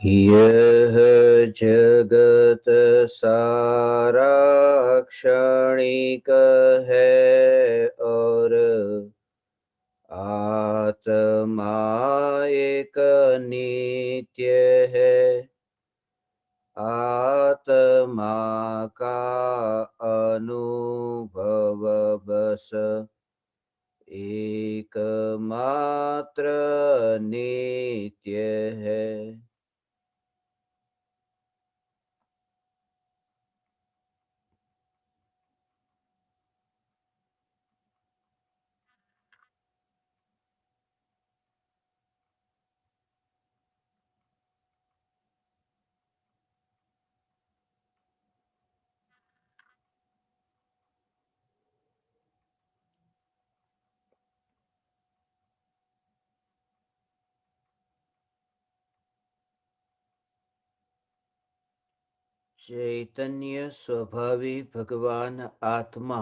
यह जगत सारा क्षणिक है और आत्मा एक नित्य है। आत्मा का अनुभव बस एकमात्र नित्य है। चैतन्य स्वभावी भगवान आत्मा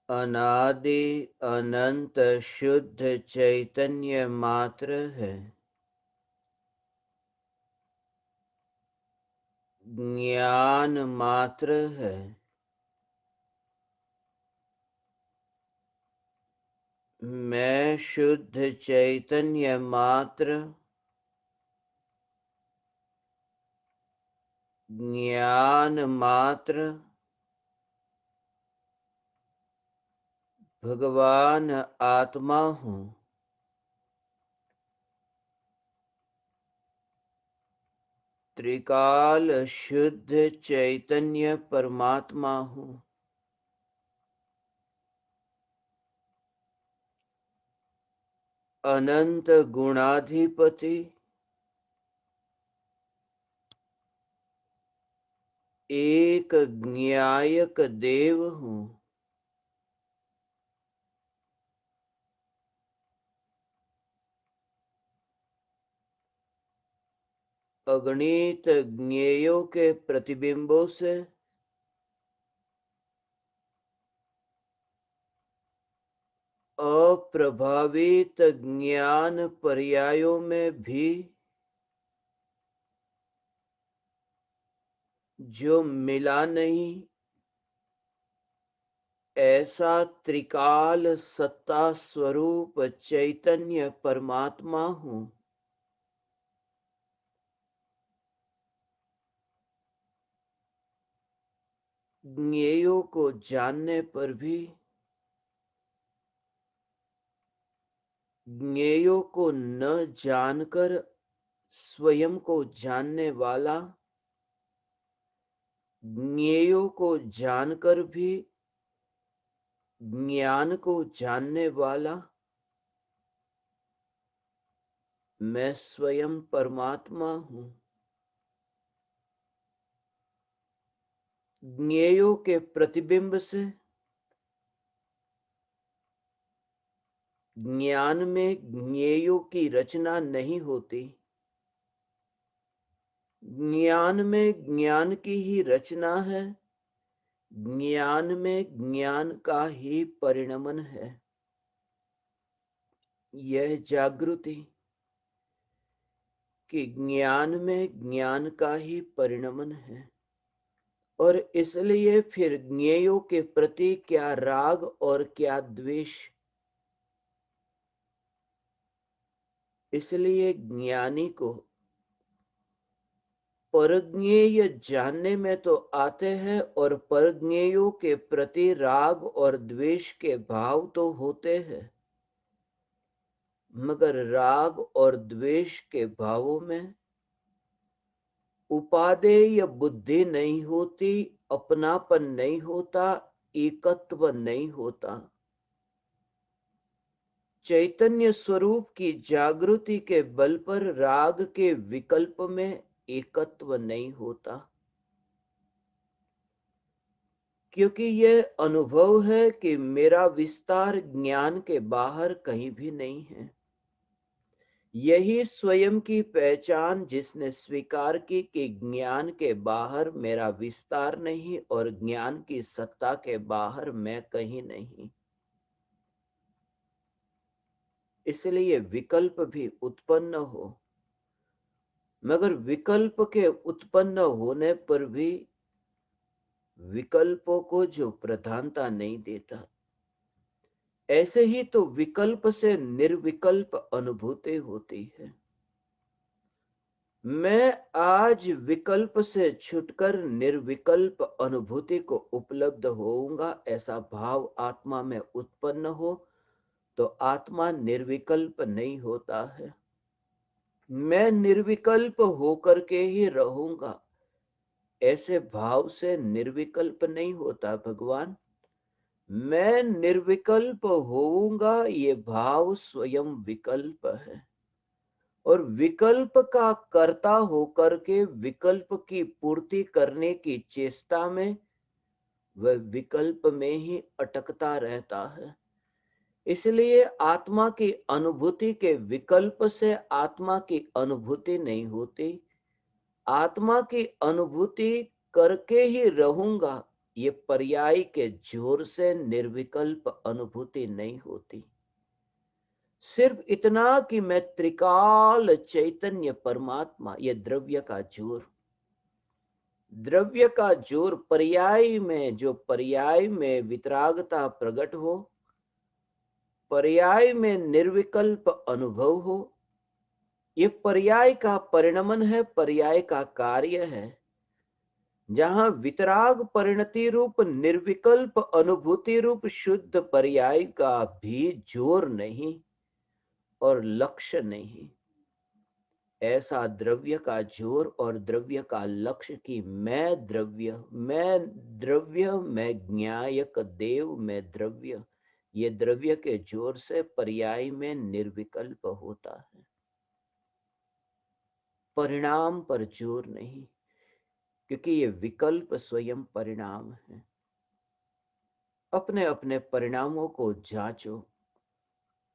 अनादि अनंत शुद्ध चैतन्य मात्र है। ज्ञान मात्र है। मैं शुद्ध चैतन्य मात्र ज्ञान मात्र भगवान आत्मा हूँ। त्रिकाल शुद्ध चैतन्य परमात्मा हूँ। अनंत गुणाधिपति एक ज्ञायक देव हूँ। अगणित ज्ञेयों के प्रतिबिंबों से अप्रभावित ज्ञान पर्यायों में भी जो मिला नहीं, ऐसा त्रिकाल सत्ता स्वरूप चैतन्य परमात्मा हूँ। ज्ञेयों को जानने पर भी ज्ञेयों को न जानकर स्वयं को जानने वाला, ज्ञेयों को जानकर भी ज्ञान को जानने वाला मैं स्वयं परमात्मा हूँ। ज्ञेयों के प्रतिबिंब से ज्ञान में ज्ञेयों की रचना नहीं होती। ज्ञान में ज्ञान की ही रचना है। ज्ञान में ज्ञान का ही परिणमन है। यह जागृति कि ज्ञान में ज्ञान का ही परिणमन है, और इसलिए फिर ज्ञेयों के प्रति क्या राग और क्या द्वेष। इसलिए ज्ञानी को परज्ञेय जानने में तो आते हैं, और परज्ञेयों के प्रति राग और द्वेष के भाव तो होते हैं, मगर राग और द्वेष के भावों में उपादेय बुद्धि नहीं होती, अपनापन नहीं होता, एकत्व नहीं होता। चैतन्य स्वरूप की जागृति के बल पर राग के विकल्प में एकत्व नहीं होता, क्योंकि यह अनुभव है कि मेरा विस्तार ज्ञान के बाहर कहीं भी नहीं है। यही स्वयं की पहचान जिसने स्वीकार की कि ज्ञान के बाहर मेरा विस्तार नहीं और ज्ञान की सत्ता के बाहर मैं कहीं नहीं। इसलिए विकल्प भी उत्पन्न हो, मगर विकल्प के उत्पन्न होने पर भी विकल्पों को जो प्रधानता नहीं देता, ऐसे ही तो विकल्प से निर्विकल्प अनुभूति होती है। मैं आज विकल्प से छुटकर निर्विकल्प अनुभूति को उपलब्ध होऊंगा, ऐसा भाव आत्मा में उत्पन्न हो तो आत्मा निर्विकल्प नहीं होता है। मैं निर्विकल्प होकर के ही रहूंगा, ऐसे भाव से निर्विकल्प नहीं होता भगवान। मैं निर्विकल्प होऊंगा, ये भाव स्वयं विकल्प है, और विकल्प का कर्ता होकर के विकल्प की पूर्ति करने की चेष्टा में वह विकल्प में ही अटकता रहता है। इसलिए आत्मा की अनुभूति के विकल्प से आत्मा की अनुभूति नहीं होती। आत्मा की अनुभूति करके ही रहूंगा, ये पर्याय के जोर से निर्विकल्प अनुभूति नहीं होती। सिर्फ इतना कि मैं त्रिकाल चैतन्य परमात्मा, ये द्रव्य का जोर, द्रव्य का जोर पर्याय में, जो पर्याय में वितरागता प्रकट हो, पर्याय में निर्विकल्प अनुभव हो, ये पर्याय का परिणमन है, पर्याय का कार्य है। जहां वितराग परिणति रूप निर्विकल्प अनुभूति रूप शुद्ध पर्याय का भी जोर नहीं और लक्ष्य नहीं, ऐसा द्रव्य का जोर और द्रव्य का लक्ष्य की मैं द्रव्य, मैं ज्ञायक देव, मैं द्रव्य, ये द्रव्य के जोर से पर्याय में निर्विकल्प होता है, परिणाम पर जोर नहीं, क्योंकि ये विकल्प स्वयं परिणाम है। अपने अपने परिणामों को जांचो,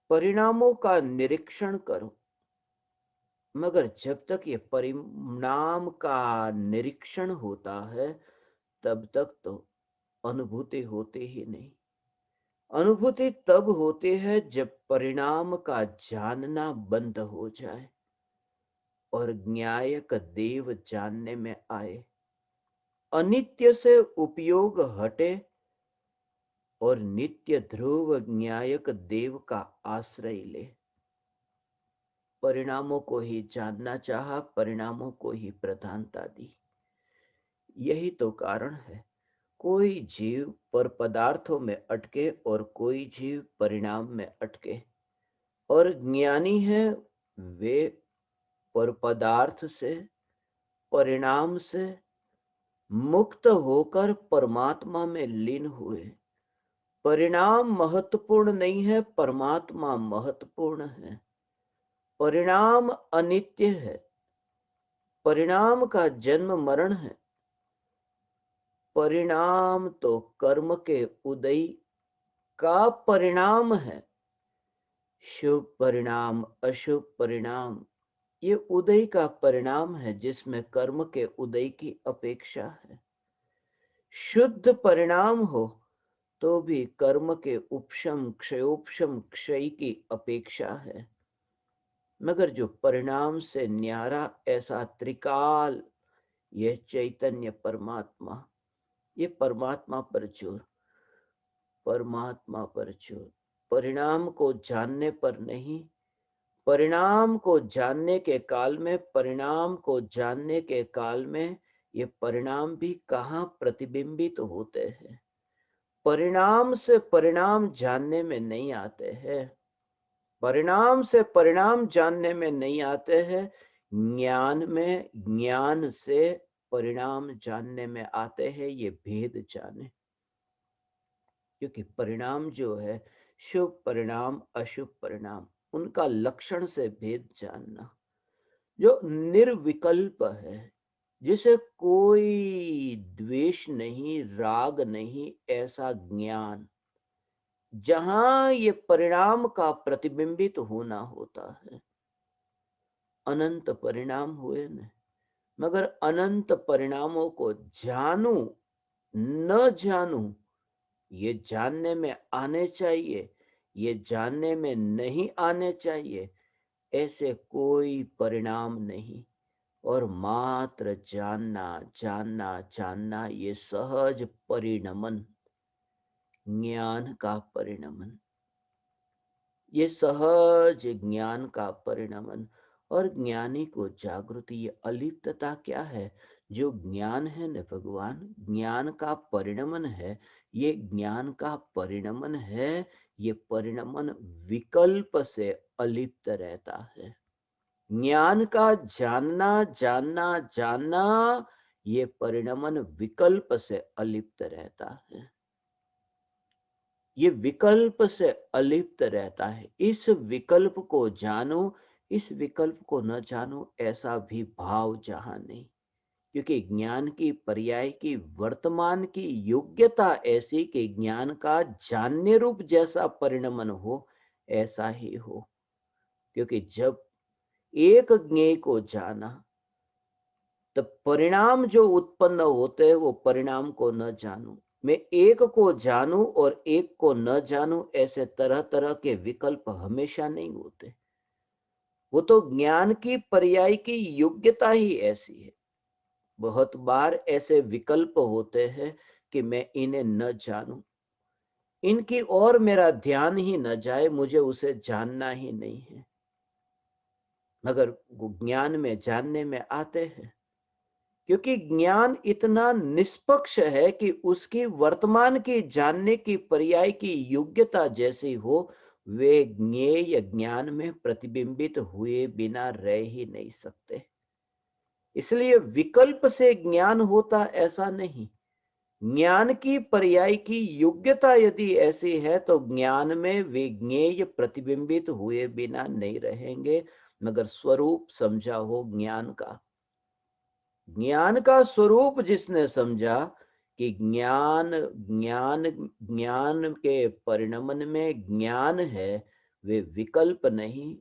परिणामों का निरीक्षण करो, मगर जब तक ये परिणाम का निरीक्षण होता है तब तक तो अनुभूति होती ही नहीं। अनुभूति तब होती है जब परिणाम का जानना बंद हो जाए और ज्ञायक देव जानने में आए, अनित्य से उपयोग हटे और नित्य ध्रुव ज्ञायक देव का आश्रय ले। परिणामों को ही जानना चाहा, परिणामों को ही प्रधानता दी। यही तो कारण है कोई जीव पर पदार्थों में अटके और कोई जीव परिणाम में अटके, और ज्ञानी है वे पर पदार्थ से, परिणाम से मुक्त होकर परमात्मा में लीन हुए। परिणाम महत्वपूर्ण नहीं है, परमात्मा महत्वपूर्ण है। परिणाम अनित्य है, परिणाम का जन्म मरण है। परिणाम तो कर्म के उदय का परिणाम है। शुभ परिणाम, अशुभ परिणाम, ये उदय का परिणाम है जिसमें कर्म के उदय की अपेक्षा है। शुद्ध परिणाम हो तो भी कर्म के उपशम क्षयोपशम क्षय की अपेक्षा है, मगर जो परिणाम से न्यारा ऐसा त्रिकाल, यह चैतन्य परमात्मा, ये परमात्मा पर जोर, परमात्मा पर जोर, परिणाम को जानने पर नहीं। परिणाम को जानने के काल में, परिणाम को जानने के काल में ये परिणाम भी कहाँ प्रतिबिंबित होते हैं। परिणाम से परिणाम जानने में नहीं आते हैं, परिणाम से परिणाम जानने में नहीं आते हैं, ज्ञान में, ज्ञान से परिणाम जानने में आते हैं। ये भेद जाने, क्योंकि परिणाम जो है, शुभ परिणाम अशुभ परिणाम, उनका लक्षण से भेद जानना, जो निर्विकल्प है, जिसे कोई द्वेष नहीं, राग नहीं, ऐसा ज्ञान, जहां ये परिणाम का प्रतिबिंबित होना होता है। अनंत परिणाम हुए न, मगर अनंत परिणामों को जानू न जानू, ये जानने में आने चाहिए। ये जानने में नहीं आने चाहिए, ऐसे कोई परिणाम नहीं। और मात्र जानना जानना जानना, ये सहज परिणमन, ज्ञान का परिणमन, ये सहज ज्ञान का परिणमन। और ज्ञानी को जागृति, ये अलिप्तता क्या है? जो ज्ञान है न भगवान, ज्ञान का परिणमन है। ये ज्ञान का परिणमन है, ये परिणमन विकल्प से अलिप्त रहता है। ज्ञान का जानना जानना जानना, ये परिणमन विकल्प से अलिप्त रहता है। ये विकल्प से अलिप्त रहता है। इस विकल्प को जानो, इस विकल्प को न जानो, ऐसा भी भाव जहां नहीं। क्योंकि ज्ञान की पर्याय की वर्तमान की योग्यता ऐसी कि ज्ञान का जानने रूप जैसा परिणमन हो, ऐसा ही हो। क्योंकि जब एक ज्ञेय को जाना, तब परिणाम जो उत्पन्न होते हैं वो परिणाम को न जानो। मैं एक को जानूं और एक को न जानूं, ऐसे तरह तरह के विकल्प हमेशा नहीं होते। वो तो ज्ञान की पर्याय की योग्यता ही ऐसी है। बहुत बार ऐसे विकल्प होते हैं कि मैं इन्हें न जानूं, इनकी ओर मेरा ध्यान ही न जाए, मुझे उसे जानना ही नहीं है। मगर वो ज्ञान में जानने में आते हैं। क्योंकि ज्ञान इतना निष्पक्ष है कि उसकी वर्तमान की जानने की पर्याय की योग्यता जैसी हो, वे ज्ञेय ज्ञान में प्रतिबिंबित हुए बिना रह ही नहीं सकते। इसलिए विकल्प से ज्ञान होता ऐसा नहीं। ज्ञान की पर्याय की योग्यता यदि ऐसी है, तो ज्ञान में वे ज्ञेय प्रतिबिंबित हुए बिना नहीं रहेंगे, मगर स्वरूप समझा हो ज्ञान का। ज्ञान का स्वरूप जिसने समझा कि ज्ञान ज्ञान ज्ञान के परिणमन में ज्ञान है, वे विकल्प नहीं,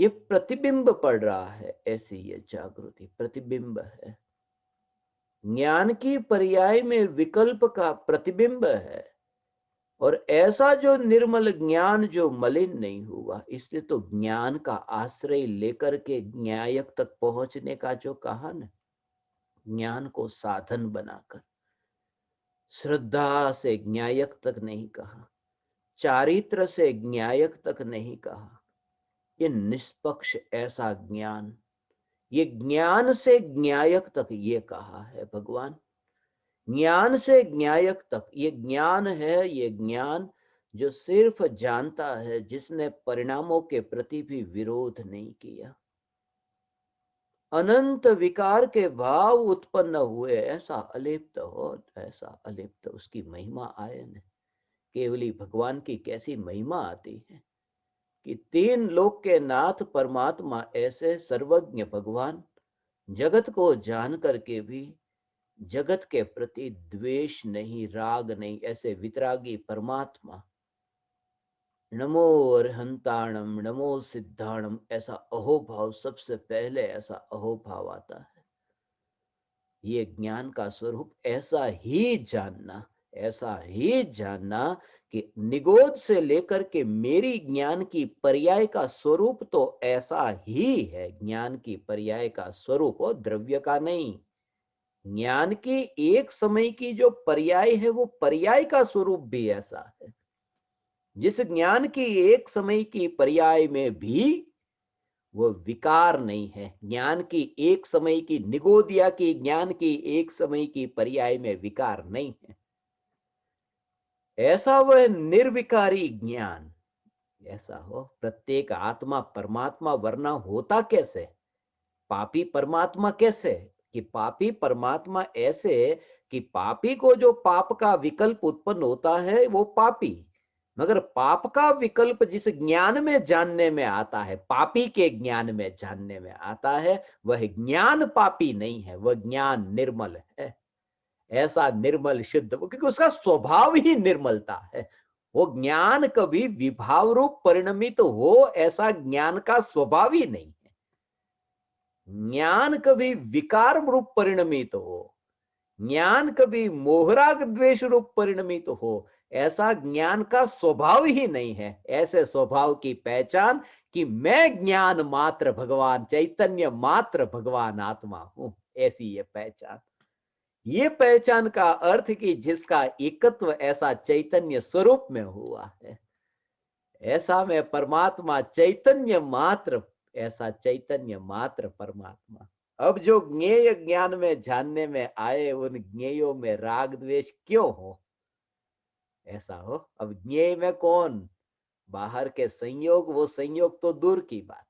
ये प्रतिबिंब पड़ रहा है। ऐसी ये जागृति प्रतिबिंब है। ज्ञान की पर्याय में विकल्प का प्रतिबिंब है। और ऐसा जो निर्मल ज्ञान जो मलिन नहीं हुआ, इसलिए तो ज्ञान का आश्रय लेकर के न्यायक तक पहुंचने का जो कहा न, ज्ञान को साधन बनाकर, श्रद्धा से न्यायक तक नहीं कहा, चारित्र से न्यायक तक नहीं कहा। ये निष्पक्ष ऐसा ज्ञान, ये ज्ञान से न्यायक तक ये कहा है भगवान। ज्ञान से न्यायक तक ये ज्ञान है। ये ज्ञान जो सिर्फ जानता है, जिसने परिणामों के प्रति भी विरोध नहीं किया। अनंत विकार के भाव उत्पन्न हुए, ऐसा अलिप्त हो, ऐसा अलिप्त, उसकी महिमा आए न। केवली भगवान की कैसी महिमा आती है कि तीन लोक के नाथ परमात्मा ऐसे सर्वज्ञ भगवान, जगत को जान करके भी जगत के प्रति द्वेष नहीं, राग नहीं, ऐसे वितरागी परमात्मा। नमो अरहंताणम नमो सिद्धाणम, ऐसा अहोभाव, सबसे पहले ऐसा अहोभाव आता है। ये ज्ञान का स्वरूप ऐसा ही जानना, ऐसा ही जानना कि निगोद से लेकर के मेरी ज्ञान की पर्याय का स्वरूप तो ऐसा ही है। ज्ञान की पर्याय का स्वरूप हो, द्रव्य का नहीं। ज्ञान की एक समय की जो पर्याय है, वो पर्याय का स्वरूप भी ऐसा है। जिस ज्ञान की एक समय की पर्याय में भी वो विकार नहीं है। ज्ञान की एक समय की, निगोदिया की ज्ञान की एक समय की पर्याय में विकार नहीं है। ऐसा वह निर्विकारी ज्ञान ऐसा हो। प्रत्येक आत्मा परमात्मा, वरना होता कैसे? पापी परमात्मा कैसे? कि पापी परमात्मा ऐसे कि पापी को जो पाप का विकल्प उत्पन्न होता है, वो पापी। मगर पाप का विकल्प जिस ज्ञान में जानने में आता है, पापी के ज्ञान में जानने में आता है, वह ज्ञान पापी नहीं है, वह ज्ञान निर्मल है। ऐसा निर्मल शुद्ध, क्योंकि उसका स्वभाव ही निर्मलता है। वो ज्ञान कभी विभाव रूप परिणमित हो, ऐसा ज्ञान का स्वभाव ही नहीं है। ज्ञान कभी विकार रूप परिणमित हो, ज्ञान कभी मोहराग द्वेष रूप परिणमित हो, ऐसा ज्ञान का स्वभाव ही नहीं है। ऐसे स्वभाव की पहचान कि मैं ज्ञान मात्र भगवान, चैतन्य मात्र भगवान आत्मा हूं, ऐसी ये पहचान। ये पहचान का अर्थ कि जिसका एकत्व ऐसा चैतन्य स्वरूप में हुआ है, ऐसा में परमात्मा चैतन्य मात्र, ऐसा चैतन्य मात्र परमात्मा। अब जो ज्ञेय ज्ञान में जानने में आए, उन ज्ञेयों में राग द्वेष क्यों हो? ऐसा हो। अब ज्ञेय में कौन? बाहर के संयोग, वो संयोग तो दूर की बात,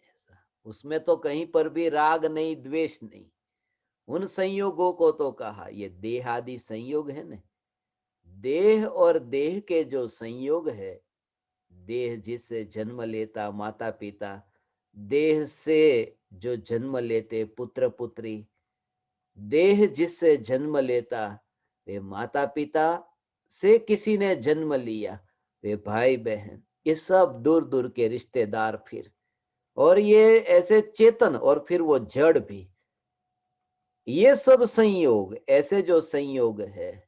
ऐसा उसमें तो कहीं पर भी राग नहीं, द्वेष नहीं। उन संयोगों को तो कहा ये देह आदि संयोग है ना। देह और देह के जो संयोग है, देह जिससे जन्म लेता माता पिता, देह से जो जन्म लेते पुत्र पुत्री, देह जिससे जन्म लेता वे माता पिता से किसी ने जन्म लिया, वे भाई बहन, ये सब दूर दूर के रिश्तेदार। फिर और ये ऐसे चेतन और फिर वो जड़ भी, ये सब संयोग, ऐसे जो संयोग है,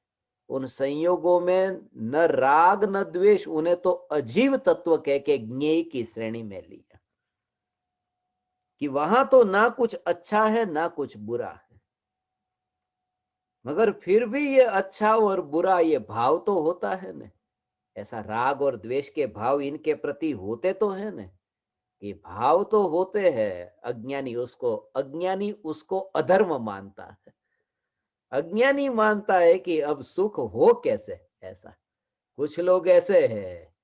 उन संयोगों में न राग न द्वेष, उन्हें तो अजीव तत्व कह के ज्ञेय की श्रेणी में लिया कि वहां तो ना कुछ अच्छा है ना कुछ बुरा है, मगर फिर भी ये अच्छा और बुरा ये भाव तो होता है ना। ऐसा राग और द्वेष के भाव इनके प्रति होते तो है ना, ये भाव तो होते हैं। अज्ञानी उसको अधर्म मानता है। अज्ञानी मानता है कि अब सुख हो कैसे। ऐसा कुछ लोग ऐसे हैं,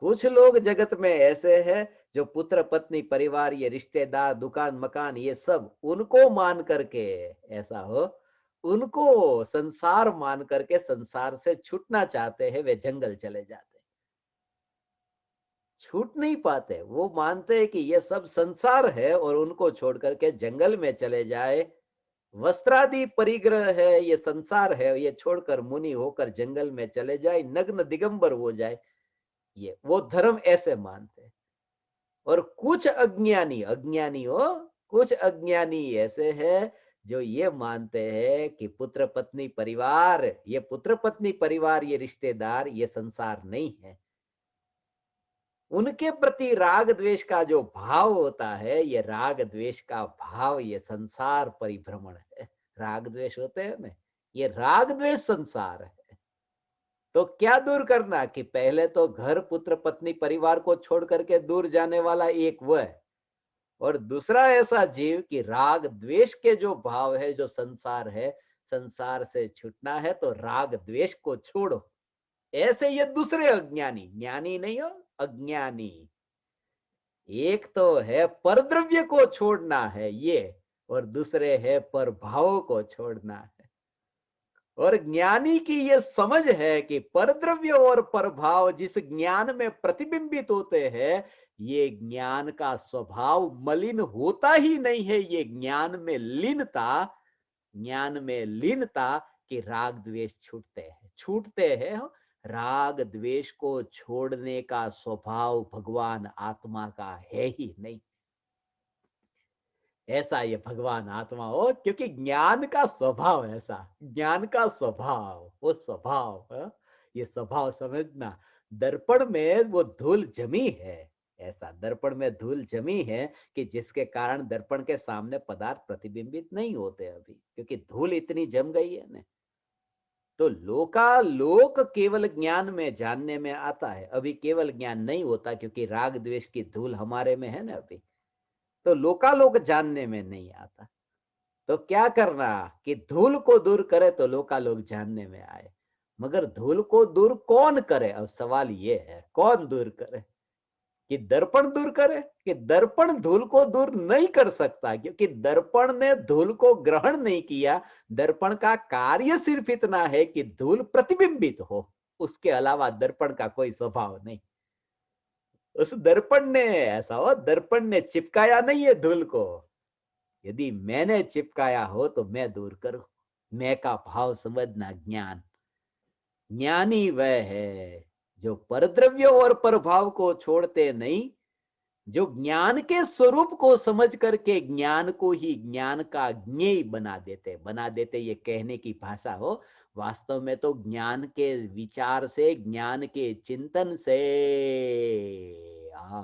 कुछ लोग जगत में ऐसे हैं जो पुत्र पत्नी परिवार, ये रिश्तेदार, दुकान मकान, ये सब उनको मान करके, ऐसा हो, उनको संसार मान करके संसार से छूटना चाहते हैं, वे जंगल चले जाते, छूट नहीं पाते। वो मानते हैं कि ये सब संसार है और उनको छोड़ करके जंगल में चले जाए। वस्त्रादि परिग्रह है, ये संसार है, ये छोड़कर मुनि होकर जंगल में चले जाए, नग्न दिगंबर हो जाए, ये वो धर्म ऐसे मानते हैं। और कुछ अज्ञानी, अज्ञानी हो, कुछ अज्ञानी ऐसे हैं जो ये मानते हैं कि पुत्र पत्नी परिवार, ये पुत्र पत्नी परिवार, ये रिश्तेदार, ये संसार नहीं है। उनके प्रति राग द्वेष का जो भाव होता है, ये राग द्वेष का भाव ये संसार परिभ्रमण है। राग द्वेष होते हैं ना, ये राग द्वेष संसार है। तो क्या दूर करना कि पहले तो घर पुत्र पत्नी परिवार को छोड़ करके दूर जाने वाला एक वो है, और दूसरा ऐसा जीव कि राग द्वेष के जो भाव है, जो संसार है, संसार से छूटना है तो राग द्वेष को छोड़ो। ऐसे ये दूसरे अज्ञानी, ज्ञानी नहीं हो, अज्ञानी। एक तो है परद्रव्य को छोड़ना है ये, और दूसरे है पर भावों को छोड़ना है। और ज्ञानी की ये समझ है कि परद्रव्य और परभाव जिस ज्ञान में प्रतिबिंबित होते हैं, ये ज्ञान का स्वभाव मलिन होता ही नहीं है। ये ज्ञान में लीनता, ज्ञान में लीनता कि राग द्वेष छूटते हैं। राग द्वेष को छोड़ने का स्वभाव भगवान आत्मा का है ही नहीं। ऐसा ये भगवान आत्मा हो, क्योंकि ज्ञान का स्वभाव ऐसा, ज्ञान का स्वभाव, वो स्वभाव, ये स्वभाव समझना। दर्पण में वो धूल जमी है, ऐसा दर्पण में धूल जमी है कि जिसके कारण दर्पण के सामने पदार्थ प्रतिबिंबित नहीं होते अभी, क्योंकि धूल इतनी जम गई है ना। तो लोकालोक केवल ज्ञान में जानने में आता है, अभी केवल ज्ञान नहीं होता, क्योंकि राग द्वेष की धूल हमारे में है ना अभी। तो लोकालोक जानने में नहीं आता। तो क्या करना कि धूल को दूर करे तो लोकालोक जानने में आए। मगर धूल को दूर कौन करे? अब सवाल ये है, कौन दूर करे? कि दर्पण दूर करे? कि दर्पण धूल को दूर नहीं कर सकता, क्योंकि दर्पण ने धूल को ग्रहण नहीं किया। दर्पण का कार्य सिर्फ इतना है कि धूल प्रतिबिंबित हो, उसके अलावा दर्पण का कोई स्वभाव नहीं। उस दर्पण ने, ऐसा हो, दर्पण ने चिपकाया नहीं है धूल को। यदि मैंने चिपकाया हो तो मैं दूर करूं। मैं का भाव समझना ज्ञान। ज्ञानी वह है जो परद्रव्य और परभाव को छोड़ते नहीं, जो ज्ञान के स्वरूप को समझ करके ज्ञान को ही ज्ञान का ज्ञेय बना देते। बना देते ये कहने की भाषा हो, वास्तव में तो ज्ञान के विचार से, ज्ञान के चिंतन से। आ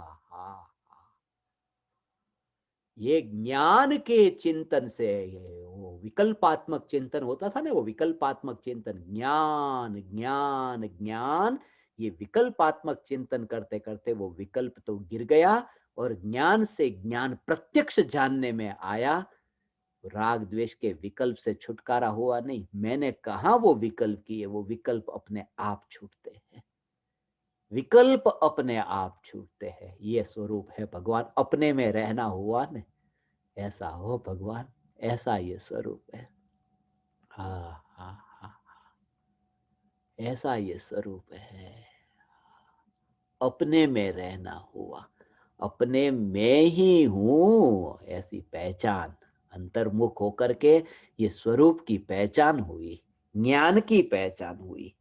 ये ज्ञान के चिंतन से, ये वो विकल्पात्मक चिंतन होता था ना, वो विकल्पात्मक चिंतन, ज्ञान ज्ञान ज्ञान, ये विकल्पात्मक चिंतन करते करते वो विकल्प तो गिर गया और ज्ञान से ज्ञान प्रत्यक्ष जानने में आया। राग द्वेष के विकल्प से छुटकारा हुआ नहीं, मैंने कहा वो विकल्प किए, वो विकल्प अपने आप छूटते हैं, विकल्प अपने आप छूटते हैं। ये स्वरूप है भगवान, अपने में रहना हुआ न, ऐसा हो भगवान, ऐसा ये स्वरूप है। हाँ हाँ हाँ, ऐसा ये स्वरूप है, अपने में रहना हुआ, अपने में ही हूं, ऐसी पहचान, अंतर्मुख होकर के ये स्वरूप की पहचान हुई, ज्ञान की पहचान हुई।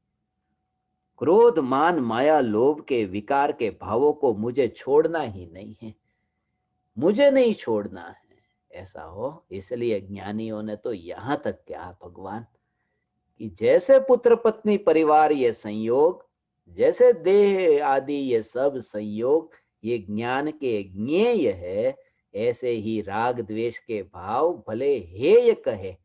क्रोध मान माया लोभ के विकार के भावों को मुझे छोड़ना ही नहीं है, मुझे नहीं छोड़ना है, ऐसा हो। इसलिए ज्ञानियों ने तो यहां तक क्या भगवान, कि जैसे पुत्र पत्नी परिवार ये संयोग, जैसे देह आदि ये सब संयोग ये ज्ञान के ज्ञेय है, ऐसे ही राग द्वेष के भाव भले हेय कहे,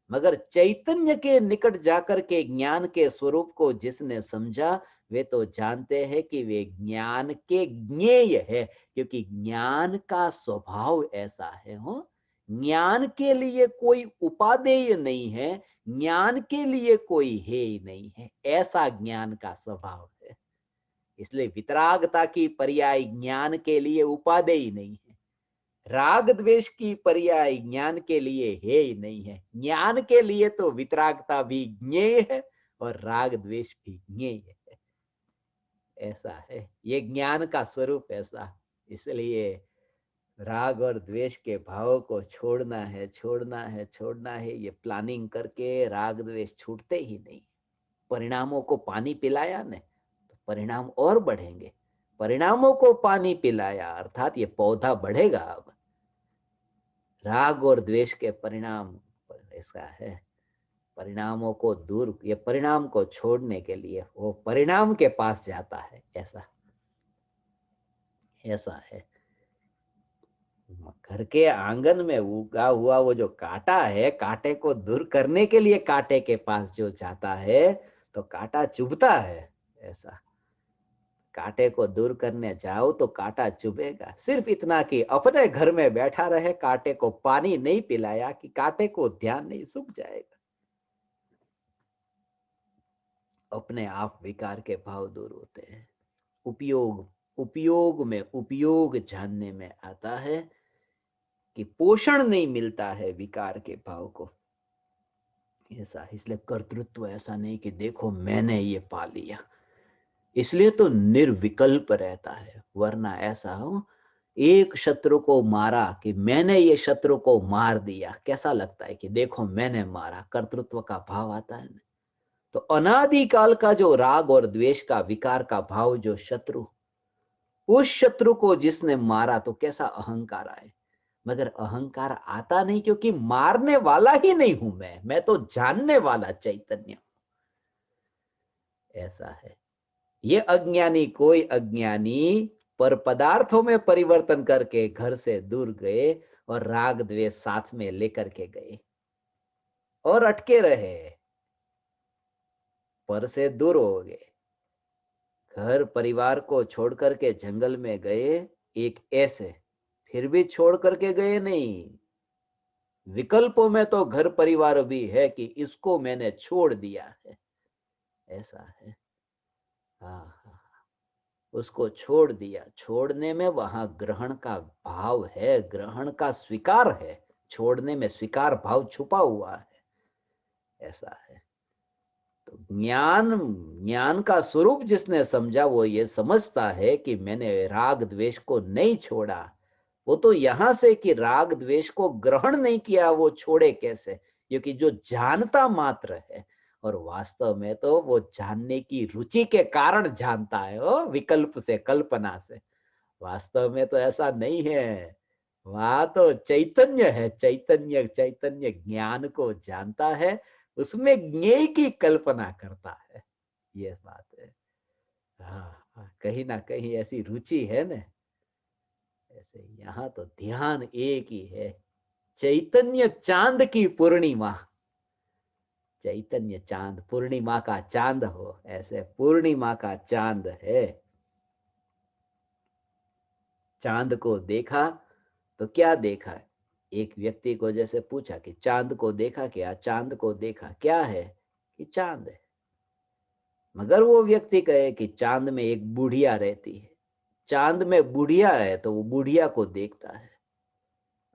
मगर चैतन्य के निकट जाकर के ज्ञान के स्वरूप को जिसने समझा, वे तो जानते हैं कि वे ज्ञान के ज्ञेय है, क्योंकि ज्ञान का स्वभाव ऐसा है। हो, ज्ञान के लिए कोई उपादेय नहीं है, ज्ञान के लिए कोई है ही नहीं है, ऐसा ज्ञान का स्वभाव है। इसलिए वितरागता की पर्याय ज्ञान के लिए उपादेय नहीं है, राग द्वेष की पर्याय ज्ञान के लिए है ही नहीं है। ज्ञान के लिए तो वितरागता भी ज्ञेय है और राग द्वेष भी ज्ञेय है, ऐसा है ये ज्ञान का स्वरूप ऐसा। इसलिए राग और द्वेष के भावों को छोड़ना है, छोड़ना है, छोड़ना है, ये प्लानिंग करके राग द्वेष छूटते ही नहीं। परिणामों को पानी पिलाया ने तो परिणाम और बढ़ेंगे, परिणामों को पानी पिलाया अर्थात ये पौधा बढ़ेगा। अब राग और द्वेष के परिणाम ऐसा है, परिणामों को दूर, ये परिणाम को छोड़ने के लिए वो परिणाम के पास जाता है, ऐसा ऐसा है। घर के आंगन में उगा हुआ वो जो कांटा है, कांटे को दूर करने के लिए कांटे के पास जो जाता है तो कांटा चुभता है, ऐसा कांटे को दूर करने जाओ तो कांटा चुभेगा। सिर्फ इतना कि अपने घर में बैठा रहे, कांटे को पानी नहीं पिलाया कि कांटे को ध्यान नहीं, सूख जाएगा। अपने आप विकार के भाव दूर होते हैं। उपयोग, उपयोग में उपयोग जानने में आता है कि पोषण नहीं मिलता है विकार के भाव को, ऐसा। इसलिए कर्तृत्व ऐसा नहीं कि देखो मैंने ये पा लिया, इसलिए तो निर्विकल्प रहता है। वरना ऐसा हो, एक शत्रु को मारा कि मैंने ये शत्रु को मार दिया, कैसा लगता है कि देखो मैंने मारा, कर्तृत्व का भाव आता है ना। तो अनादिकाल का जो राग और द्वेष का विकार का भाव, जो शत्रु, उस शत्रु को जिसने मारा तो कैसा अहंकार आए। मगर अहंकार आता नहीं, क्योंकि मारने वाला ही नहीं हूं मैं तो जानने वाला चैतन्य, ऐसा है। ये अज्ञानी, कोई अज्ञानी पर पदार्थों में परिवर्तन करके घर से दूर गए और राग द्वेष साथ में लेकर के गए और अटके रहे, पर से दूर हो गए, घर परिवार को छोड़ करके जंगल में गए, एक ऐसे फिर भी छोड़ करके गए नहीं। विकल्पों में तो घर परिवार भी है कि इसको मैंने छोड़ दिया है, ऐसा है। हाँ हाँ, उसको छोड़ दिया, छोड़ने में वहां ग्रहण का भाव है, ग्रहण का स्वीकार है, छोड़ने में स्वीकार भाव छुपा हुआ है, ऐसा है। तो ज्ञान, ज्ञान का स्वरूप जिसने समझा वो ये समझता है कि मैंने राग द्वेष को नहीं छोड़ा। वो तो यहां से कि राग द्वेष को ग्रहण नहीं किया, वो छोड़े कैसे, क्योंकि जो जानता मात्र है, और वास्तव में तो वो जानने की रुचि के कारण जानता है, वो विकल्प से, कल्पना से। वास्तव में तो ऐसा नहीं है, वहां तो चैतन्य है, चैतन्य, चैतन्य ज्ञान को जानता है। उसमें ज्ञेय की कल्पना करता है। ये बात है। हाँ, हाँ, कहीं ना कहीं ऐसी रुचि है ना। ऐसे यहाँ तो ध्यान एक ही है, चैतन्य चांद की पूर्णिमा। चैतन्य चांद, पूर्णिमा का चांद हो, ऐसे पूर्णिमा का चांद है। चांद को देखा तो क्या देखा? एक व्यक्ति को जैसे पूछा कि चांद को देखा क्या, चांद को देखा क्या है? कि चांद है। मगर वो व्यक्ति कहे कि चांद में एक बुढ़िया रहती है, चांद में बुढ़िया है, तो वो बुढ़िया को देखता है।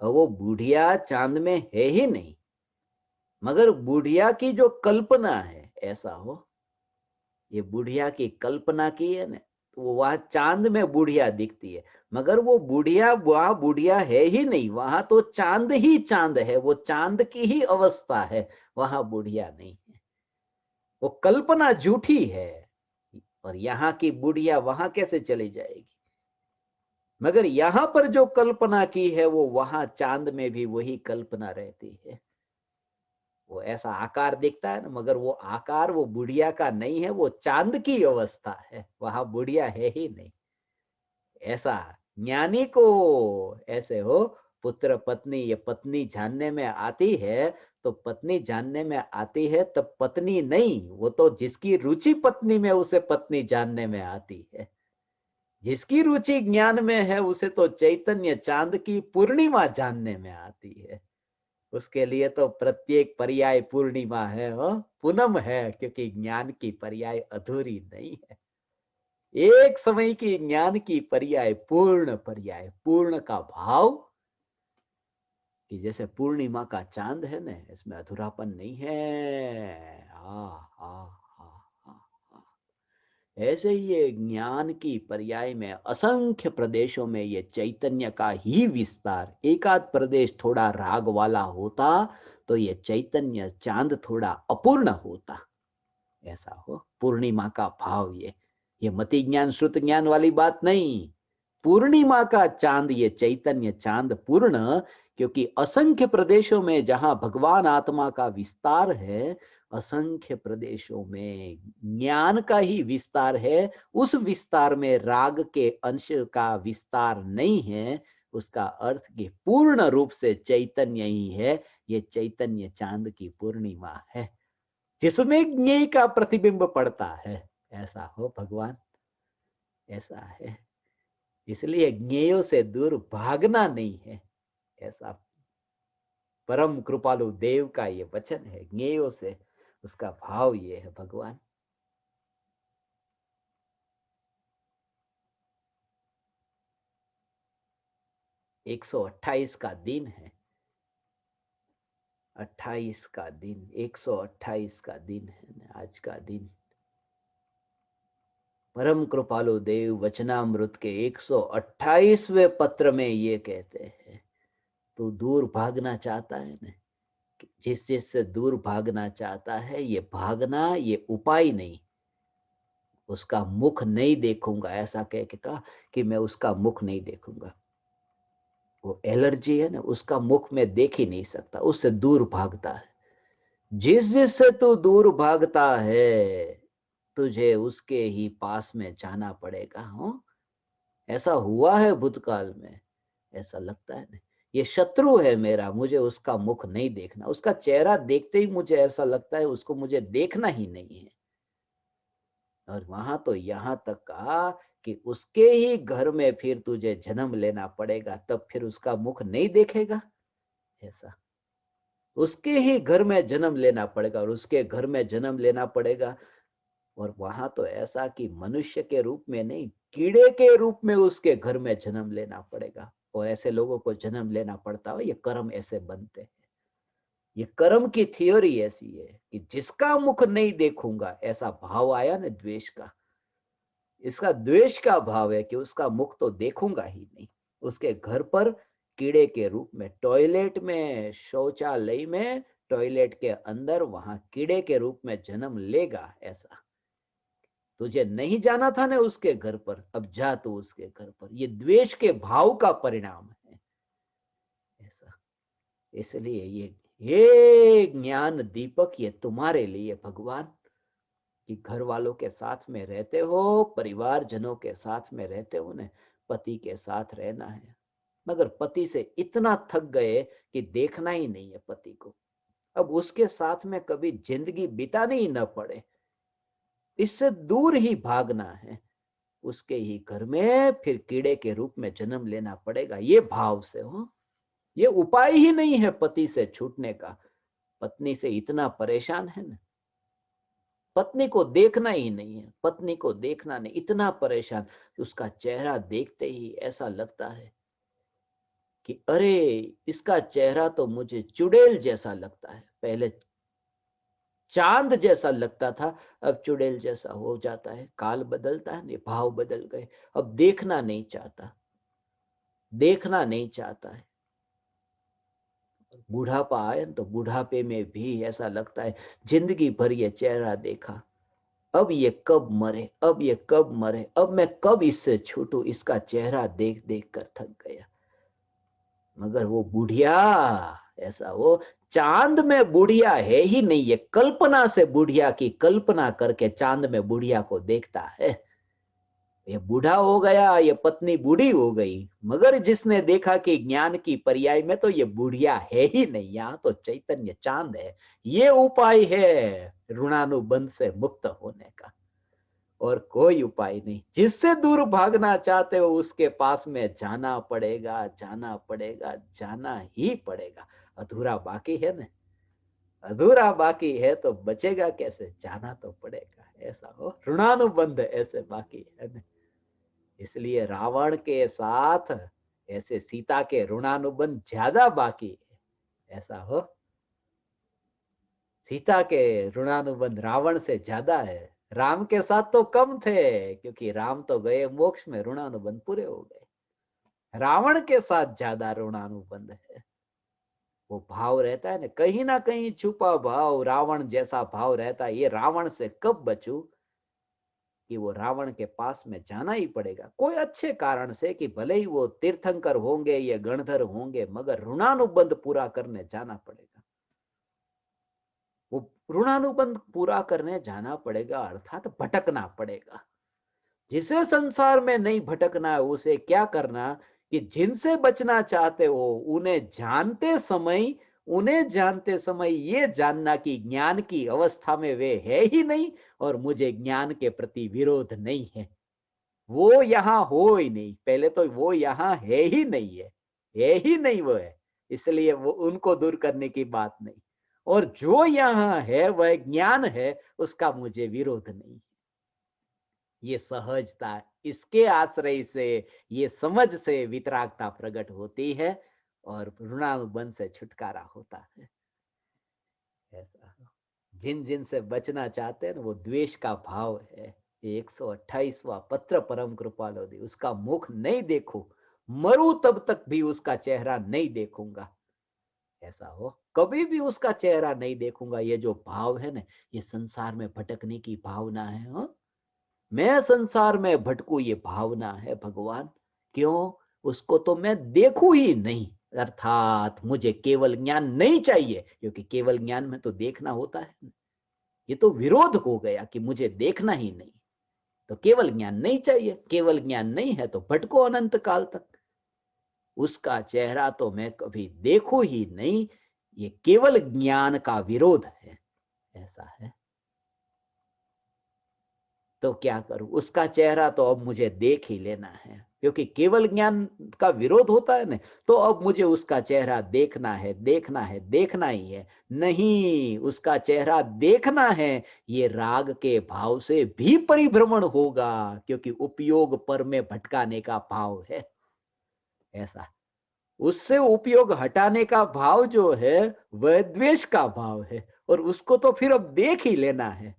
और वो बुढ़िया चांद में है ही नहीं, मगर बुढ़िया की जो कल्पना है, ऐसा हो, ये बुढ़िया की कल्पना की है ना, तो वो वहां चांद में बुढ़िया दिखती है। मगर वो बुढ़िया वहां बुढ़िया है ही नहीं, वहां तो चांद ही चांद है, वो चांद की ही अवस्था है, वहां बुढ़िया नहीं है। वो कल्पना झूठी है। और यहाँ की बुढ़िया वहां कैसे चली जाएगी? मगर यहाँ पर जो कल्पना की है, वो वहां चांद में भी वही कल्पना रहती है। वो ऐसा आकार दिखता है ना, मगर वो आकार वो बुढ़िया का नहीं है, वो चांद की अवस्था है, वहां बुढ़िया है ही नहीं। ऐसा ज्ञानी को ऐसे हो, पुत्र पत्नी, ये पत्नी जानने में आती है, तो पत्नी जानने में आती है तब पत्नी नहीं, वो तो जिसकी रुचि पत्नी में, उसे पत्नी जानने में आती है। जिसकी रुचि ज्ञान में है, उसे तो चैतन्य चांद की पूर्णिमा जानने में आती है। उसके लिए तो प्रत्येक पर्याय पूर्णिमा है, हो पूनम है, क्योंकि ज्ञान की पर्याय अधूरी नहीं है। एक समय की ज्ञान की पर्याय पर्याय पूर्ण का भाव, कि जैसे पूर्णिमा का चांद है ना, इसमें अधूरापन नहीं है। हाँ। ऐसे ही ये ज्ञान की पर्याय में असंख्य प्रदेशों में ये चैतन्य का ही विस्तार, एकाध प्रदेश थोड़ा राग वाला होता तो ये चैतन्य चांद थोड़ा अपूर्ण होता। ऐसा हो पूर्णिमा का भाव, ये मति ज्ञान श्रुत ज्ञान वाली बात नहीं। पूर्णिमा का चांद, ये चैतन्य चांद पूर्ण, क्योंकि असंख्य प्रदेशों में जहां भगवान आत्मा का विस्तार है, असंख्य प्रदेशों में ज्ञान का ही विस्तार है। उस विस्तार में राग के अंश का विस्तार नहीं है। उसका अर्थ कि पूर्ण रूप से चैतन्य ही है। ये चैतन्य चांद की पूर्णिमा है, जिसमें ज्ञेय का प्रतिबिंब पड़ता है। ऐसा हो भगवान, ऐसा है। इसलिए ज्ञेयों से दूर भागना नहीं है। ऐसा परम कृपालु देव का ये वचन है। ज्ञेयों से उसका भाव ये है भगवान। 128 का दिन है, 28 का दिन, 128 का दिन है आज का दिन। परम कृपालु देव वचनामृत के 128वें पत्र में ये कहते हैं, तू दूर भागना चाहता है ना, जिस जिस से दूर भागना चाहता है, ये भागना ये उपाय नहीं। उसका मुख नहीं देखूंगा, ऐसा कह के कहा कि मैं उसका मुख नहीं देखूंगा। वो एलर्जी है ना, उसका मुख में देख ही नहीं सकता, उससे दूर भागता है। जिस जिस से तू दूर भागता है, तुझे उसके ही पास में जाना पड़ेगा। हो ऐसा हुआ है भूतकाल में। ऐसा लगता है ना, ये शत्रु है मेरा, मुझे उसका मुख नहीं देखना, उसका चेहरा देखते ही मुझे ऐसा लगता है उसको मुझे देखना ही नहीं है। और वहां तो यहां तक कहा कि उसके ही घर में फिर तुझे जन्म लेना पड़ेगा, तब फिर उसका मुख नहीं देखेगा। ऐसा उसके ही घर में जन्म लेना पड़ेगा, और उसके घर में जन्म लेना पड़ेगा। और वहां तो ऐसा कि मनुष्य के रूप में नहीं, कीड़े के रूप में उसके घर में जन्म लेना पड़ेगा। और ऐसे लोगों को जन्म लेना पड़ता है, ये कर्म ऐसे बनते हैं। ये कर्म की थियोरी ऐसी है कि जिसका मुख नहीं देखूंगा, ऐसा भाव आया ना द्वेष का, इसका द्वेष का भाव है कि उसका मुख तो देखूंगा ही नहीं। उसके घर पर कीड़े के रूप में, टॉयलेट में, शौचालय में, टॉयलेट के अंदर वहां कीड़े के रूप में जन्म लेगा। ऐसा तुझे नहीं जाना था ना उसके घर पर, अब जा तू उसके घर पर। ये द्वेष के भाव का परिणाम है। ऐसा इसलिए ये हे ज्ञान दीपक, ये तुम्हारे लिए भगवान, कि घर वालों के साथ में रहते हो, परिवारजनों के साथ में रहते हो ने, पति के साथ रहना है, मगर पति से इतना थक गए कि देखना ही नहीं है पति को। अब उसके साथ में कभी जिंदगी बितानी ही न पड़े, इससे दूर ही भागना है। उसके ही घर में फिर कीड़े के रूप में जन्म लेना पड़ेगा, ये भाव से हो। ये उपाय ही नहीं है पति से छूटने का। पत्नी से इतना परेशान है ना, पत्नी को देखना ही नहीं है, पत्नी को देखना नहीं, इतना परेशान। उसका चेहरा देखते ही ऐसा लगता है कि अरे, इसका चेहरा तो मुझे चुड़ैल जैसा लगता है। पहले चांद जैसा लगता था, अब चुड़ैल जैसा हो जाता है। काल बदलता है, ये भाव बदल गए। अब देखना नहीं चाहता, देखना नहीं चाहता है। बुढ़ापा आए तो बुढ़ापे में भी ऐसा लगता है जिंदगी भर ये चेहरा देखा, अब ये कब मरे, अब ये कब मरे, अब मैं कब इससे छूटूं, इसका चेहरा देख देख कर थक गया। मगर वो बुढ़िया, ऐसा वो चांद में बुढ़िया है ही नहीं, ये कल्पना से बुढ़िया की कल्पना करके चांद में बुढ़िया को देखता है। ये बूढ़ा हो गया, ये पत्नी बूढ़ी हो गई, मगर जिसने देखा कि ज्ञान की पर्याय में तो ये बुढ़िया है ही नहीं, यहाँ तो चैतन्य चांद है। ये उपाय है ऋणानुबंध से मुक्त होने का, और कोई उपाय नहीं। जिससे दूर भागना चाहते हो उसके पास में जाना पड़ेगा, जाना पड़ेगा, जाना ही पड़ेगा। अधूरा बाकी है ना, अधूरा बाकी है तो बचेगा कैसे, जाना तो पड़ेगा। ऐसा हो ऋणानुबंध ऐसे बाकी है ना। इसलिए रावण के साथ ऐसे सीता के ऋणानुबंध ज्यादा बाकी है। ऐसा हो, सीता के ऋणानुबंध रावण से ज्यादा है। राम के साथ तो कम थे, क्योंकि राम तो गए मोक्ष में, ऋणानुबंध पूरे हो गए। रावण के साथ ज्यादा ऋणानुबंध है। वो भाव रहता है ना कहीं छुपा भाव, रावण जैसा भाव रहता है। ये रावण से कब बचूं, कि वो रावण के पास में जाना ही पड़ेगा कोई अच्छे कारण से, कि भले ही वो तीर्थंकर होंगे या गणधर होंगे, मगर ऋणानुबंध पूरा करने जाना पड़ेगा। वो ऋणानुबंध पूरा करने जाना पड़ेगा, अर्थात भटकना पड़ेगा। जिसे संसार में नहीं भटकना है उसे क्या करना, कि जिनसे बचना चाहते हो उन्हें जानते समय ये जानना कि ज्ञान की अवस्था में वे है ही नहीं, और मुझे ज्ञान के प्रति विरोध नहीं है। वो यहाँ हो ही नहीं, पहले तो वो यहाँ है ही नहीं वो है, इसलिए वो उनको दूर करने की बात नहीं। और जो यहाँ है वह ज्ञान है, उसका मुझे विरोध नहीं। ये सहजता, इसके आश्रय से, ये समझ से वितरागता प्रकट होती है, और ऋणानुबंध से छुटकारा होता है। ऐसा जिन जिन से बचना चाहते हैं ना, वो द्वेष का भाव है। 128वां पत्र परम कृपालो दी, उसका मुख नहीं देखो, मरू तब तक भी उसका चेहरा नहीं देखूंगा। ऐसा हो, कभी भी उसका चेहरा नहीं देखूंगा। ये जो भाव है ना, ये संसार में भटकने की भावना है। हाँ, मैं संसार में भटकू, ये भावना है भगवान। क्यों, उसको तो मैं देखू ही नहीं, अर्थात मुझे केवल ज्ञान नहीं चाहिए, क्योंकि केवल ज्ञान में तो देखना होता है। ये तो विरोध हो गया कि मुझे देखना ही नहीं, तो केवल ज्ञान नहीं चाहिए। केवल ज्ञान नहीं है तो भटको अनंत काल तक। उसका चेहरा तो मैं कभी देखू ही नहीं, ये केवल ज्ञान का विरोध है। ऐसा है, तो क्या करूं, उसका चेहरा तो अब मुझे देख ही लेना है, क्योंकि केवल ज्ञान का विरोध होता है ना, तो अब मुझे उसका चेहरा देखना है, देखना है, देखना ही है। नहीं, उसका चेहरा देखना है, ये राग के भाव से भी परिभ्रमण होगा, क्योंकि उपयोग पर में भटकाने का भाव है। ऐसा, उससे उपयोग हटाने का भाव जो है वह द्वेष का भाव है, और उसको तो फिर अब देख ही लेना है।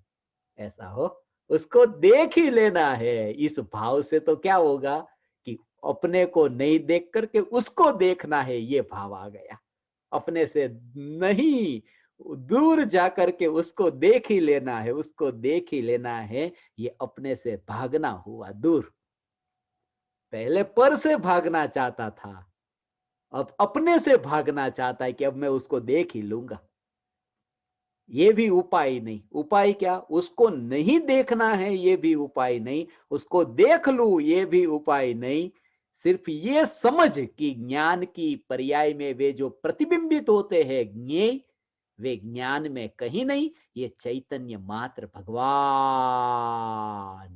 ऐसा हो, उसको देख ही लेना है। इस भाव से तो क्या होगा, कि अपने को नहीं देख करके उसको देखना है, ये भाव आ गया। अपने से नहीं, दूर जाकर के उसको देख ही लेना है, उसको देख ही लेना है। ये अपने से भागना हुआ दूर। पहले पर से भागना चाहता था, अब अपने से भागना चाहता है कि अब मैं उसको देख ही लूंगा। ये भी उपाय नहीं। उपाय क्या? उसको नहीं देखना है, ये भी उपाय नहीं। उसको देख लूं, ये भी उपाय नहीं। सिर्फ ये समझ कि ज्ञान की पर्याय में वे जो प्रतिबिंबित होते हैं ज्ञेय, वे ज्ञान में कहीं नहीं, ये चैतन्य मात्र भगवान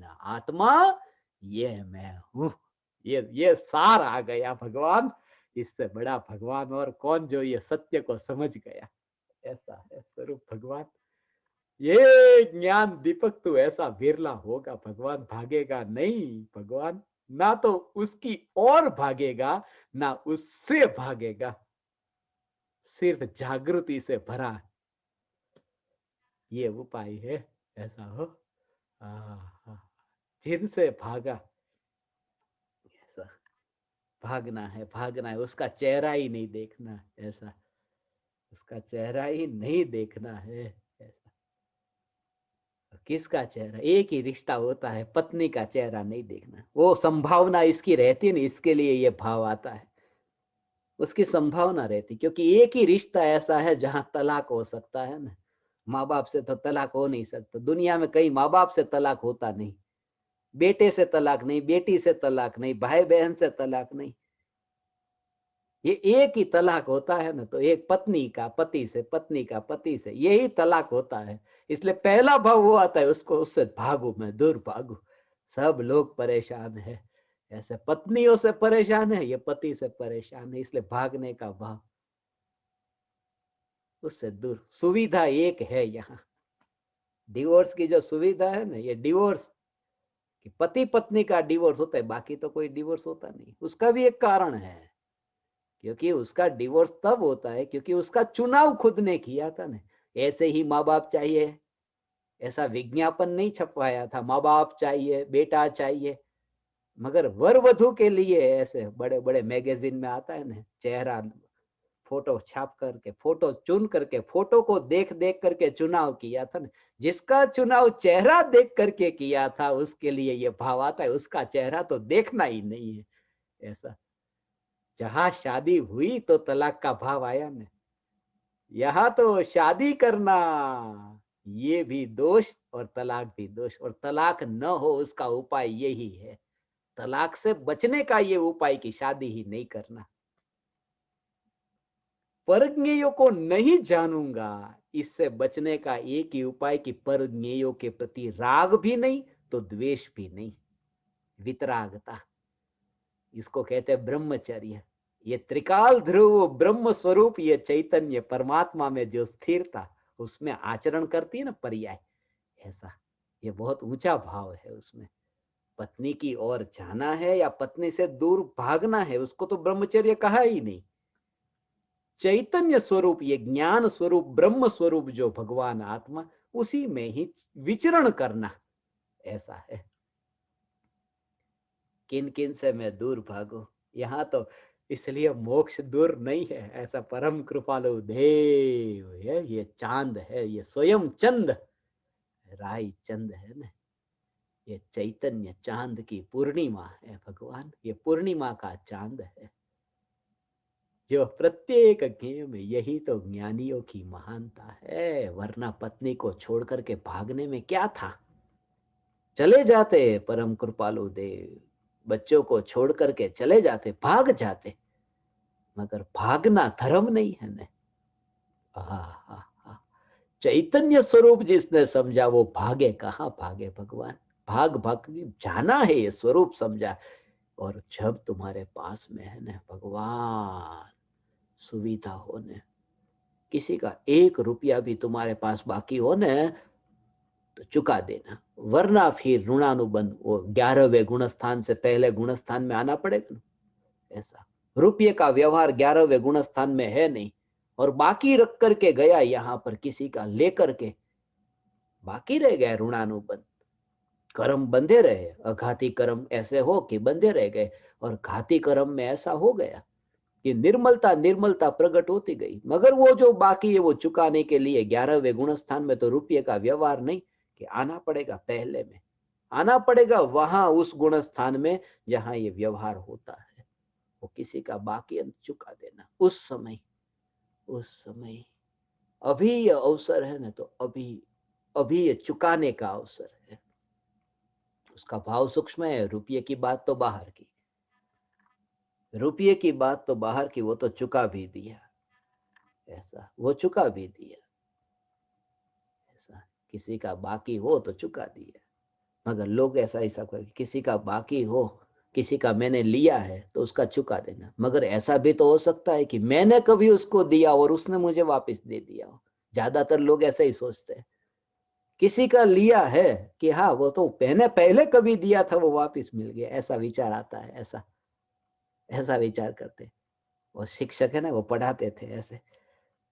आत्मा, ये मैं हूं। ये सार आ गया भगवान। इससे बड़ा भगवान और कौन जो ये सत्य को समझ गया। ऐसा है स्वरूप भगवान। ये ज्ञान दीपक तो ऐसा बिरला होगा, भगवान भागेगा नहीं। भगवान ना तो उसकी ओर भागेगा, ना उससे भागेगा, सिर्फ जागृति से भरा ये उपाय है। ऐसा हो जिनसे भागा, ऐसा भागना है, भागना है, उसका चेहरा ही नहीं देखना। ऐसा उसका चेहरा ही नहीं देखना है। ऐसा किसका चेहरा? एक ही रिश्ता होता है, पत्नी का चेहरा नहीं देखना। वो संभावना इसकी रहती है ना, इसके लिए ये भाव आता है। उसकी संभावना रहती, क्योंकि एक ही रिश्ता ऐसा है जहां तलाक हो सकता है ना। माँ बाप से तो तलाक हो नहीं सकता। दुनिया में कहीं माँ बाप से तलाक होता नहीं, बेटे से तलाक नहीं, बेटी से तलाक नहीं, भाई बहन से तलाक नहीं। ये एक ही तलाक होता है ना, तो एक पत्नी का पति से, पत्नी का पति से, यही तलाक होता है। इसलिए पहला भाव वो आता है, उसको उससे भागू, मैं दूर भागू। सब लोग परेशान है। ऐसे पत्नियों से परेशान है, ये पति से परेशान है, इसलिए भागने का भाव, उससे दूर। सुविधा एक है यहाँ, डिवोर्स की जो सुविधा है ना, ये डिवोर्स कि पति पत्नी का डिवोर्स होता है, बाकी तो कोई डिवोर्स होता नहीं। उसका भी एक कारण है, क्योंकि उसका डिवोर्स तब होता है क्योंकि उसका चुनाव खुद ने किया था ना। ऐसे ही माँ बाप चाहिए, ऐसा विज्ञापन नहीं छपवाया था, माँ बाप चाहिए, बेटा चाहिए। मगर वर वधु के लिए ऐसे बड़े बड़े मैगजीन में आता है ना, चेहरा, फोटो छाप करके, फोटो चुन करके, फोटो को देख देख करके चुनाव किया था ना। जिसका चुनाव चेहरा देख करके किया था, उसके लिए ये भाव आता है, उसका चेहरा तो देखना ही नहीं है। ऐसा जहां शादी हुई तो तलाक का भाव आया ना। यहाँ तो शादी करना ये भी दोष और तलाक भी दोष, और तलाक न हो उसका उपाय यही है। तलाक से बचने का ये उपाय कि शादी ही नहीं करना। परज्ञेयों को नहीं जानूंगा, इससे बचने का एक ही उपाय कि परज्ञेयों के प्रति राग भी नहीं तो द्वेष भी नहीं, वितरागता। इसको कहते हैं ब्रह्मचर्य। ये त्रिकाल ध्रुव ब्रह्म स्वरूप, ये चैतन्य परमात्मा में जो स्थिरता, उसमें आचरण करती है ना पर्याय, ऐसा ये बहुत ऊंचा भाव है उसमें। पत्नी की ओर जाना है या पत्नी से दूर भागना है, उसको तो ब्रह्मचर्य कहा ही नहीं। चैतन्य स्वरूप, ये ज्ञान स्वरूप ब्रह्म स्वरूप जो भगवान आत्मा, उसी में ही विचरण करना, ऐसा है। किन किन से मैं दूर भागू? यहाँ तो इसलिए मोक्ष दूर नहीं है। ऐसा परम कृपालु देव है, ये चांद है, ये स्वयं चंद, राय चंद है ना। ये चैतन्य चांद की पूर्णिमा है भगवान, ये पूर्णिमा का चांद है जो प्रत्येक ज्ञेय में। यही तो ज्ञानियों की महानता है, वरना पत्नी को छोड़ करके भागने में क्या था? चले जाते परम कृपालु देव, बच्चों को छोड़ करके चले जाते, भाग जाते। मगर भागना धर्म नहीं है न। चैतन्य स्वरूप जिसने समझा वो भागे कहाँ? भागे भगवान। भाग भाग जाना है, ये स्वरूप समझा। और जब तुम्हारे पास में है ना भगवान, सुविधा हो न, किसी का 1 रुपया भी तुम्हारे पास बाकी हो न, तो चुका देना, वरना फिर ऋणानुबंध, वो 11वें गुणस्थान से पहले गुणस्थान में आना पड़ेगा ना। ऐसा रुपये का व्यवहार 11वें गुणस्थान में है नहीं, और बाकी रख करके गया यहां पर किसी का लेकर के, बाकी रह गया ऋणानुबंध। कर्म बंधे रहे, अघाती कर्म ऐसे हो कि बंधे रह गए, और घाती कर्म में ऐसा हो गया कि निर्मलता निर्मलता प्रकट होती गई। मगर वो जो बाकी है वो चुकाने के लिए 11वें गुणस्थान में तो रुपये का व्यवहार नहीं, कि आना पड़ेगा पहले में, आना पड़ेगा वहां उस गुणस्थान में जहां ये व्यवहार होता है। वो किसी का बाकी चुका देना। उस समय अभी ये अवसर है ना, तो अभी अभी ये चुकाने का अवसर है। उसका भाव सूक्ष्म है। रुपये की बात तो बाहर की, रुपये की बात तो बाहर की, वो तो चुका भी दिया। ऐसा वो चुका भी दिया। ऐसा किसी का बाकी हो तो चुका दिया। मगर लोग ऐसा हिसाब करके, किसी का बाकी हो, किसी का मैंने लिया है तो उसका चुका देना। मगर ऐसा भी तो हो सकता है कि मैंने कभी उसको दिया और उसने मुझे वापस दे दिया हो। ज्यादातर लोग ऐसा ही सोचते हैं। किसी का लिया है कि हाँ वो तो मैंने पहले कभी दिया था, वो वापस मिल गया, ऐसा विचार आता है। ऐसा ऐसा विचार करते। वो शिक्षक है ना, वो पढ़ाते थे ऐसे,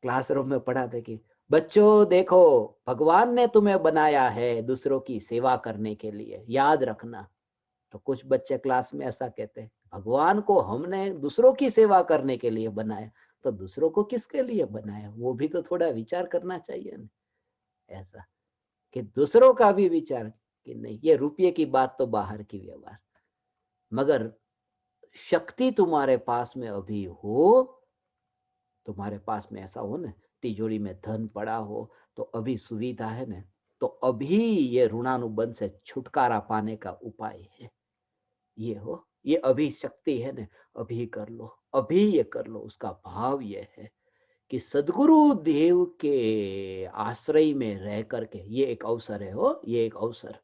क्लासरूम में पढ़ाते कि बच्चों देखो, भगवान ने तुम्हें बनाया है दूसरों की सेवा करने के लिए, याद रखना। तो कुछ बच्चे क्लास में ऐसा कहते हैं, भगवान को हमने दूसरों की सेवा करने के लिए बनाया, तो दूसरों को किसके लिए बनाया, वो भी तो थोड़ा विचार करना चाहिए ना। ऐसा कि दूसरों का भी विचार, कि नहीं ये रुपये की बात तो बाहर की व्यवहार, मगर शक्ति तुम्हारे पास में अभी हो, तुम्हारे पास में ऐसा हो ना, तिजोरी में धन पड़ा हो, तो अभी सुविधा है ना, तो अभी ये ऋणानुबंध से छुटकारा पाने का उपाय है। ये हो, ये अभी शक्ति है ना, अभी कर लो, अभी ये कर लो। उसका भाव ये है कि सदगुरु देव के आश्रय में रह करके, ये एक अवसर है हो, ये एक अवसर,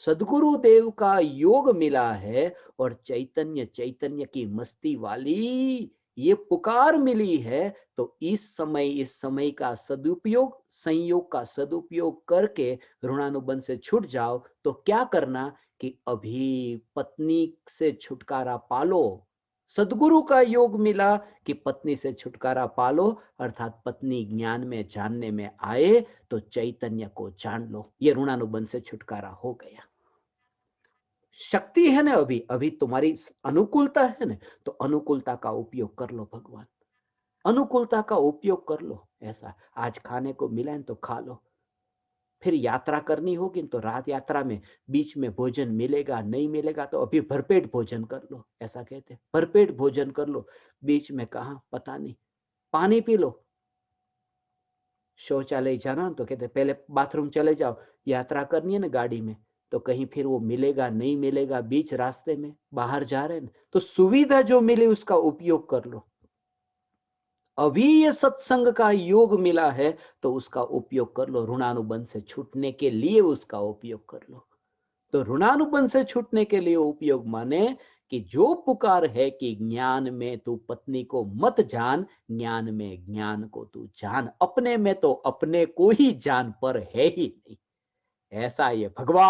सदगुरु देव का योग मिला है, और चैतन्य चैतन्य की मस्ती वाली ये पुकार मिली है। तो इस समय का सदुपयोग, संयोग का सदुपयोग करके ऋणानुबंध से छूट जाओ। तो क्या करना कि अभी पत्नी से छुटकारा पालो। सदगुरु का योग मिला कि पत्नी से छुटकारा पालो, अर्थात पत्नी ज्ञान में जानने में आए तो चैतन्य को जान लो। ये ऋणानुबंध से छुटकारा हो गया। शक्ति है ना, अभी अभी तुम्हारी अनुकूलता है ना, तो अनुकूलता का उपयोग कर लो भगवान, अनुकूलता का उपयोग कर लो। ऐसा आज खाने को मिला है तो खा लो, फिर यात्रा करनी होगी तो रात यात्रा में बीच में भोजन मिलेगा नहीं मिलेगा, तो अभी भरपेट भोजन कर लो। ऐसा कहते हैं, भरपेट भोजन कर लो। बीच में कहा पता नहीं, पानी पी लो। शौचालय जाना तो कहते पहले बाथरूम चले जाओ। यात्रा करनी है ना गाड़ी में, तो कहीं फिर वो मिलेगा नहीं मिलेगा, बीच रास्ते में बाहर जा रहे हैं, तो सुविधा जो मिले उसका उपयोग कर लो। अभी ये सत्संग का योग मिला है तो उसका उपयोग कर लो। ऋणानुबंध से छूटने के लिए उसका उपयोग कर लो। तो ऋणानुबंध से छूटने के लिए उपयोग माने कि जो पुकार है कि ज्ञान में तू पत्नी को मत जान, ज्ञान में ज्ञान को तू जान। अपने में तो अपने को ही जान पर है ही नहीं। ऐसा ये भगवान,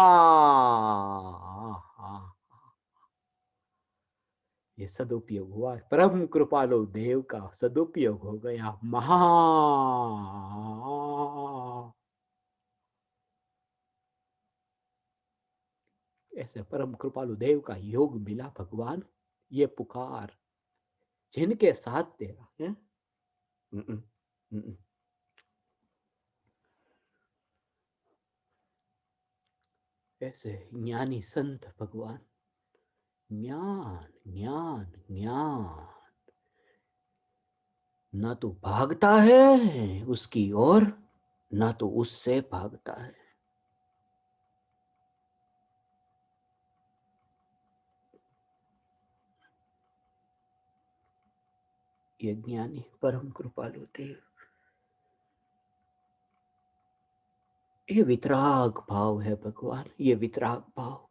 ये सदुपयोग हुआ, परम कृपालु देव का सदुपयोग हो गया। महा ऐसे परम कृपालु देव का योग मिला। भगवान ये पुकार जिनके साथ तेरा है। हम्म, हम्म। ऐसे ज्ञानी संत भगवान, ज्ञान ज्ञान ज्ञान, ना तो भागता है उसकी ओर, ना तो उससे भागता है। ये ज्ञानी परम कृपालु देव, ये वितराग भाव है भगवान, ये वितराग भाव।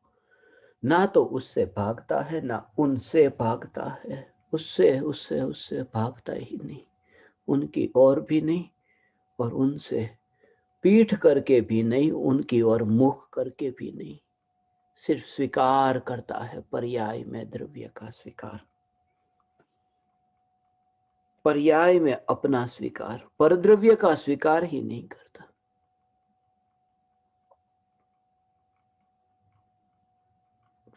ना तो उससे भागता है ना उनसे भागता है। उससे उससे उससे भागता ही नहीं, उनकी ओर भी नहीं, और उनसे पीठ करके भी नहीं, उनकी ओर मुख करके भी नहीं। सिर्फ स्वीकार करता है, पर्याय में द्रव्य का स्वीकार, पर्याय में अपना स्वीकार, परद्रव्य का स्वीकार ही नहीं करता।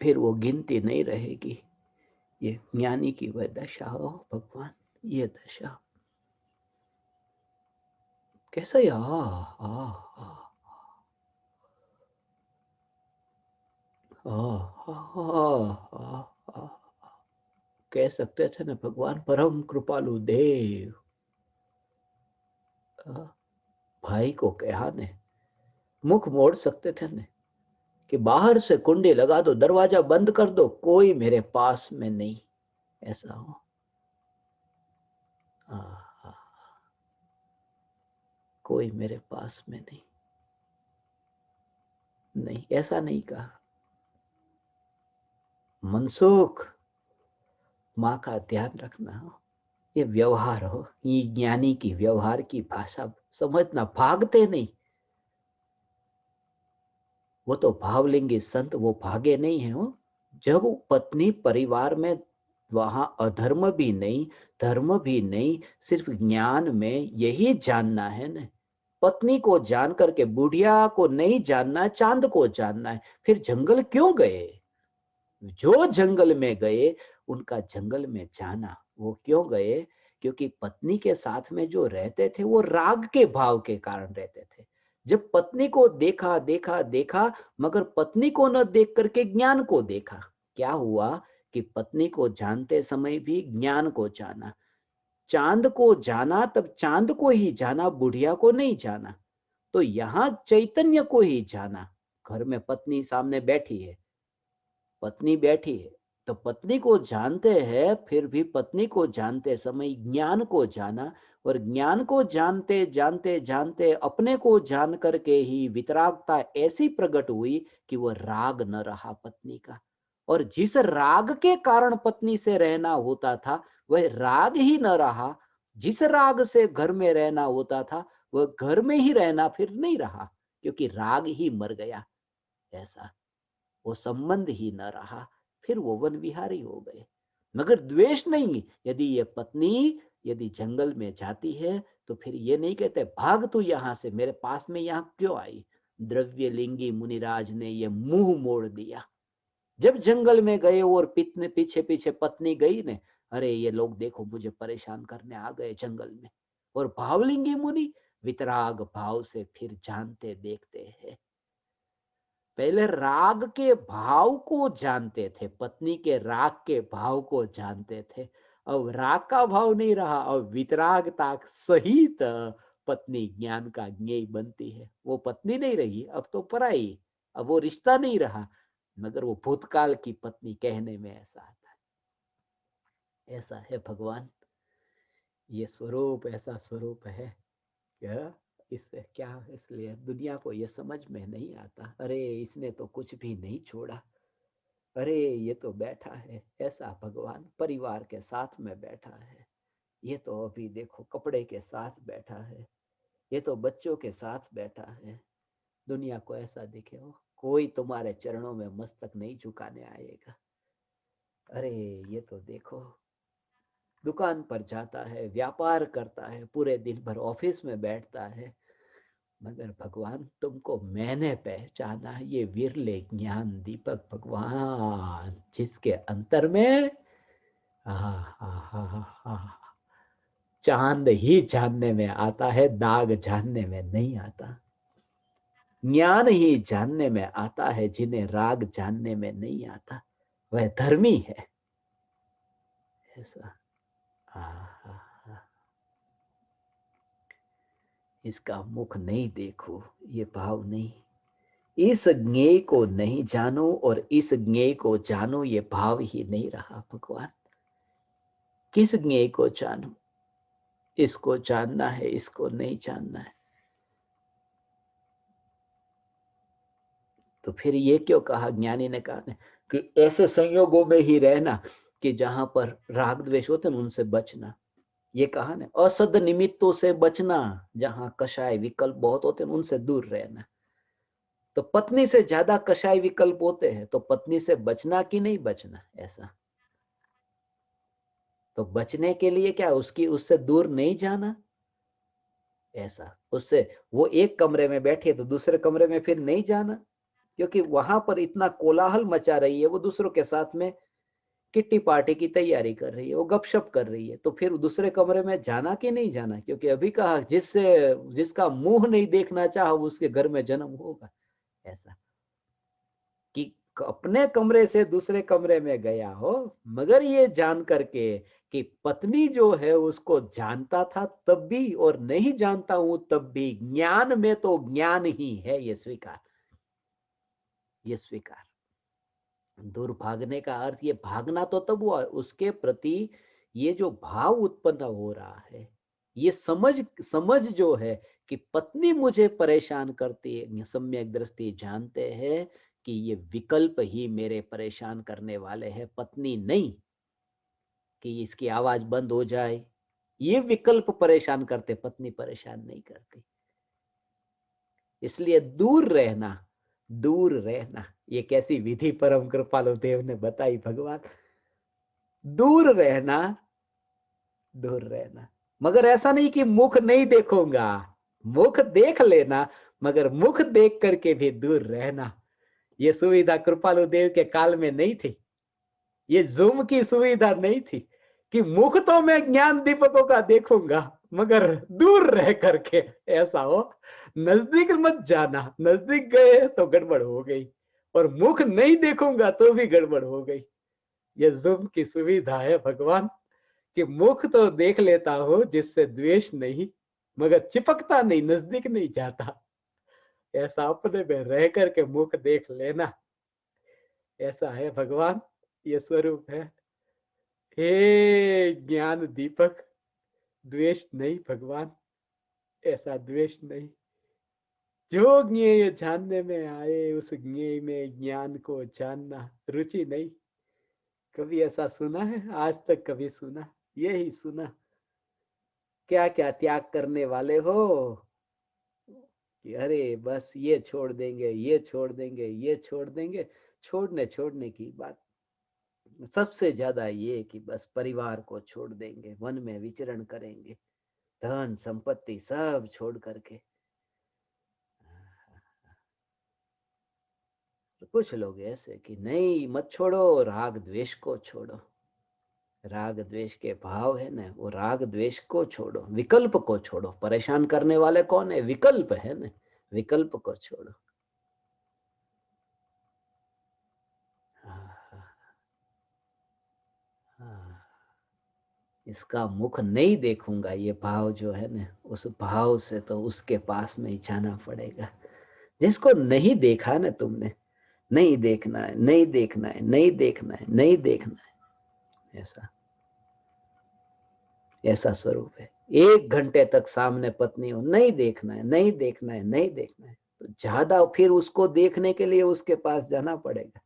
फिर वो गिनती नहीं रहेगी। ये ज्ञानी की वह दशा हो भगवान, ये दशा कैसा या आ, आ, आ, आ, कह सकते थे ना, भगवान परम कृपालु देव। भाई को कहा ने, मुख मोड़ सकते थे ने कि बाहर से कुंडी लगा दो, दरवाजा बंद कर दो, कोई मेरे पास में नहीं, ऐसा हो। कोई मेरे पास में नहीं, नहीं, ऐसा नहीं कहा। मनसुख, मां का ध्यान रखना हो, ये व्यवहार हो, ये ज्ञानी की व्यवहार की भाषा समझना, भागते नहीं। वो तो भावलिंगी संत, वो भागे नहीं है। वो जब पत्नी परिवार में, वहां अधर्म भी नहीं, धर्म भी नहीं, सिर्फ ज्ञान में यही जानना है ना। पत्नी को जान करके बुढ़िया को नहीं जानना है, चांद को जानना है। फिर जंगल क्यों गए? जो जंगल में गए, उनका जंगल में जाना। वो क्यों गए? क्योंकि पत्नी के साथ में जो रहते थे, वो राग के भाव के कारण रहते थे। जब पत्नी को देखा देखा देखा, मगर पत्नी को न देख करके ज्ञान को देखा, क्या हुआ कि पत्नी को जानते समय भी ज्ञान को जाना। चांद को जाना, तब चांद को ही जाना, बुढ़िया को नहीं जाना। तो यहां चैतन्य को ही जाना। घर में पत्नी सामने बैठी है, पत्नी बैठी है, तो पत्नी को जानते हैं, फिर भी पत्नी को जानते समय ज्ञान को जाना। और ज्ञान को जानते जानते जानते अपने को जान करके ही वितरागता ऐसी प्रकट हुई कि वह राग न रहा पत्नी का। और जिस राग के कारण पत्नी से रहना होता था, वह राग ही न रहा। जिस राग से घर में रहना होता था, वह घर में ही रहना फिर नहीं रहा, क्योंकि राग ही मर गया। ऐसा वो संबंध ही न रहा, फिर वो वन विहारी हो गए। मगर द्वेष नहीं। यदि ये पत्नी यदि जंगल में जाती है, तो फिर ये नहीं कहते भाग तू यहां से, मेरे पास में यहां क्यों आई। द्रव्यलिंगी मुनिराज ने ये मुंह मोड़ दिया। जब जंगल में गए और पितने पीछे पीछे पत्नी गई ने, अरे ये लोग देखो मुझे परेशान करने आ गए जंगल में। और भावलिंगी मुनि वितराग भाव से फिर जानते देखते हैं। पहले राग के भाव को जानते थे, पत्नी के राग के भाव को जानते थे। अब राग का भाव नहीं रहा, अब वितरागता सहित पत्नी ज्ञान का ज्ञेय बनती है। वो पत्नी नहीं रही, अब तो पराई, अब वो रिश्ता नहीं रहा। मगर वो भूतकाल की पत्नी कहने में ऐसा आता है। ऐसा है भगवान, ये स्वरूप ऐसा स्वरूप है। क्या इससे क्या, इसलिए दुनिया को ये समझ में नहीं आता। अरे इसने तो कुछ भी नहीं छोड़ा, अरे ये तो बैठा है ऐसा भगवान, परिवार के साथ में बैठा है। ये तो अभी देखो कपड़े के साथ बैठा है, ये तो बच्चों के साथ बैठा है। दुनिया को ऐसा दिखे हो, कोई तुम्हारे चरणों में मस्तक नहीं झुकाने आएगा। अरे ये तो देखो दुकान पर जाता है, व्यापार करता है, पूरे दिन भर ऑफिस में बैठता है, मगर भगवान तुमको मैंने पहचाना, ये विरले ज्ञान दीपक भगवान, जिसके अंतर में चांद ही जानने में आता है, दाग जानने में नहीं आता। ज्ञान ही जानने में आता है, जिन्हें राग जानने में नहीं आता, वह धर्मी है। ऐसा इसका मुख नहीं देखो, ये भाव नहीं। इस ज्ञेय को नहीं जानो और इस ज्ञेय को जानो, ये भाव ही नहीं रहा भगवान। किस ज्ञेय को जानो? इसको जानना है, इसको नहीं जानना है। तो फिर ये क्यों कहा, ज्ञानी ने कहा कि ऐसे संयोगों में ही रहना कि जहां पर राग द्वेष होते हैं उनसे बचना। ये कहा ना, असद निमित्तों से बचना, जहां कषाय विकल्प बहुत होते हैं उनसे दूर रहना। तो पत्नी से ज्यादा कषाय विकल्प होते हैं, तो पत्नी से बचना कि नहीं बचना, ऐसा। तो बचने के लिए क्या, उसकी उससे दूर नहीं जाना, ऐसा। उससे वो एक कमरे में बैठे तो दूसरे कमरे में फिर नहीं जाना, क्योंकि वहां पर इतना कोलाहल मचा रही है, वो दूसरों के साथ में किट्टी पार्टी की तैयारी कर रही है, वो गपशप कर रही है। तो फिर दूसरे कमरे में जाना कि नहीं जाना, क्योंकि अभी कहा जिससे जिसका मुंह नहीं देखना चाहा उसके घर में जन्म होगा। ऐसा कि अपने कमरे से दूसरे कमरे में गया हो, मगर ये जान करके कि पत्नी जो है उसको जानता था तब भी और नहीं जानता हूं तब भी, ज्ञान में तो ज्ञान ही है, ये स्वीकार, ये स्वीकार। दूर भागने का अर्थ, ये भागना तो तब हुआ, उसके प्रति ये जो भाव उत्पन्न हो रहा है, ये समझ, समझ जो है कि पत्नी मुझे परेशान करती है, सम्यक दृष्टि जानते हैं कि ये विकल्प ही मेरे परेशान करने वाले हैं, पत्नी नहीं, कि इसकी आवाज बंद हो जाए, ये विकल्प परेशान करते, पत्नी परेशान नहीं करती। इसलिए दूर रहना, दूर रहना, ये कैसी विधि परम कृपालु देव ने बताई भगवान। दूर रहना, दूर रहना, मगर ऐसा नहीं कि मुख नहीं देखूंगा, मुख देख लेना, मगर मुख देख करके भी दूर रहना। ये सुविधा कृपालु देव के काल में नहीं थी, ये जूम की सुविधा नहीं थी कि मुख तो मैं ज्ञान दीपकों का देखूंगा मगर दूर रह करके, ऐसा हो, नजदीक मत जाना, नजदीक गए तो गड़बड़ हो गई, और मुख नहीं देखूंगा तो भी गड़बड़ हो गई। ये जूम की सुविधा है भगवान, कि मुख तो देख लेता हूं जिससे द्वेष नहीं, मगर चिपकता नहीं, नजदीक नहीं जाता। ऐसा अपने में रह करके मुख देख लेना, ऐसा है भगवान, ये स्वरूप है। हे ज्ञान दीपक, द्वेष नहीं भगवान, ऐसा द्वेष नहीं। जो ज्ञेय जानने में आए उस ज्ञेय में ज्ञान को जानना, रुचि नहीं। कभी ऐसा सुना है? आज तक कभी सुना? यही सुना। क्या क्या त्याग करने वाले हो कि अरे बस ये छोड़ देंगे, ये छोड़ देंगे, ये छोड़ देंगे। छोड़ने छोड़ने की बात सबसे ज्यादा ये कि बस परिवार को छोड़ देंगे, वन में विचरण करेंगे, धन संपत्ति सब छोड़ करके। तो कुछ लोग ऐसे कि नहीं मत छोड़ो, राग द्वेष को छोड़ो, राग द्वेष के भाव है ना, वो राग द्वेष को छोड़ो, विकल्प को छोड़ो। परेशान करने वाले कौन है? विकल्प है ना, विकल्प को छोड़ो। हाँ, हाँ, हाँ। इसका मुख नहीं देखूंगा, ये भाव जो है ना, उस भाव से तो उसके पास में ही जाना पड़ेगा। जिसको नहीं देखा ना तुमने, नहीं देखना है, नहीं देखना है, नहीं देखना है, नहीं देखना है, ऐसा, ऐसा स्वरूप है। 1 घंटे तक सामने पत्नी हो, नहीं देखना है, नहीं देखना है, नहीं देखना है, तो ज्यादा फिर उसको देखने के लिए उसके पास जाना पड़ेगा।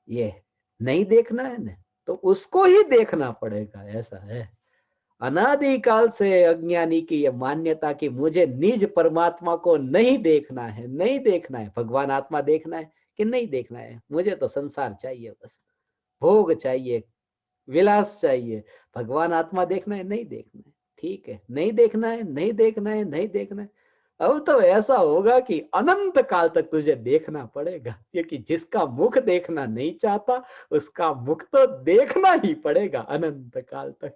ये नहीं देखना है ना, तो उसको ही देखना पड़ेगा, ऐसा है। अनादि काल से अज्ञानी की यह मान्यता कि मुझे निज परमात्मा को नहीं देखना है, नहीं देखना है। भगवान आत्मा देखना है कि नहीं देखना है? मुझे तो संसार चाहिए, बस भोग चाहिए, विलास चाहिए। भगवान आत्मा देखना है, नहीं देखना है, ठीक है, नहीं देखना है, नहीं देखना है, नहीं देखना है। अब तो ऐसा होगा कि अनंत काल तक तुझे देखना पड़ेगा, क्योंकि जिसका मुख देखना नहीं चाहता उसका मुख तो देखना ही पड़ेगा अनंत काल तक,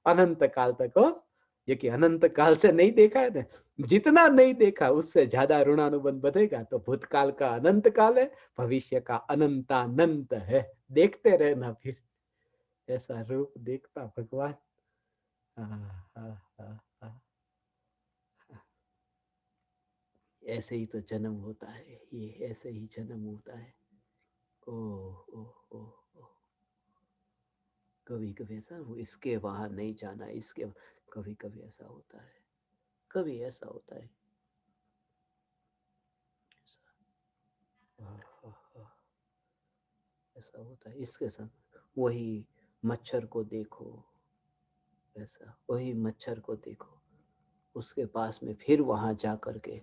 अनंत काल तक हो। ये कि अनंत काल से नहीं देखा है ना, जितना नहीं देखा उससे ज्यादा ऋणानुबंध बढ़ेगा। तो भूतकाल का अनंत काल है, भविष्य का अनंतानंत है, देखते रहना फिर, ऐसा रूप देखता भगवान। हाँ, हाँ, हाँ, हाँ। ऐसे ही तो जन्म होता है, ये ऐसे ही जन्म होता है। ओ ओ ओ ओ, कभी कभी ऐसा वो इसके बाहर नहीं जाना, इसके, कभी कभी ऐसा होता है, कभी ऐसा होता है। हाँ, हाँ, हाँ, ऐसा होता है इसके साथ। वही मच्छर को देखो, ऐसा वही मच्छर को देखो, उसके पास में फिर वहां जा करके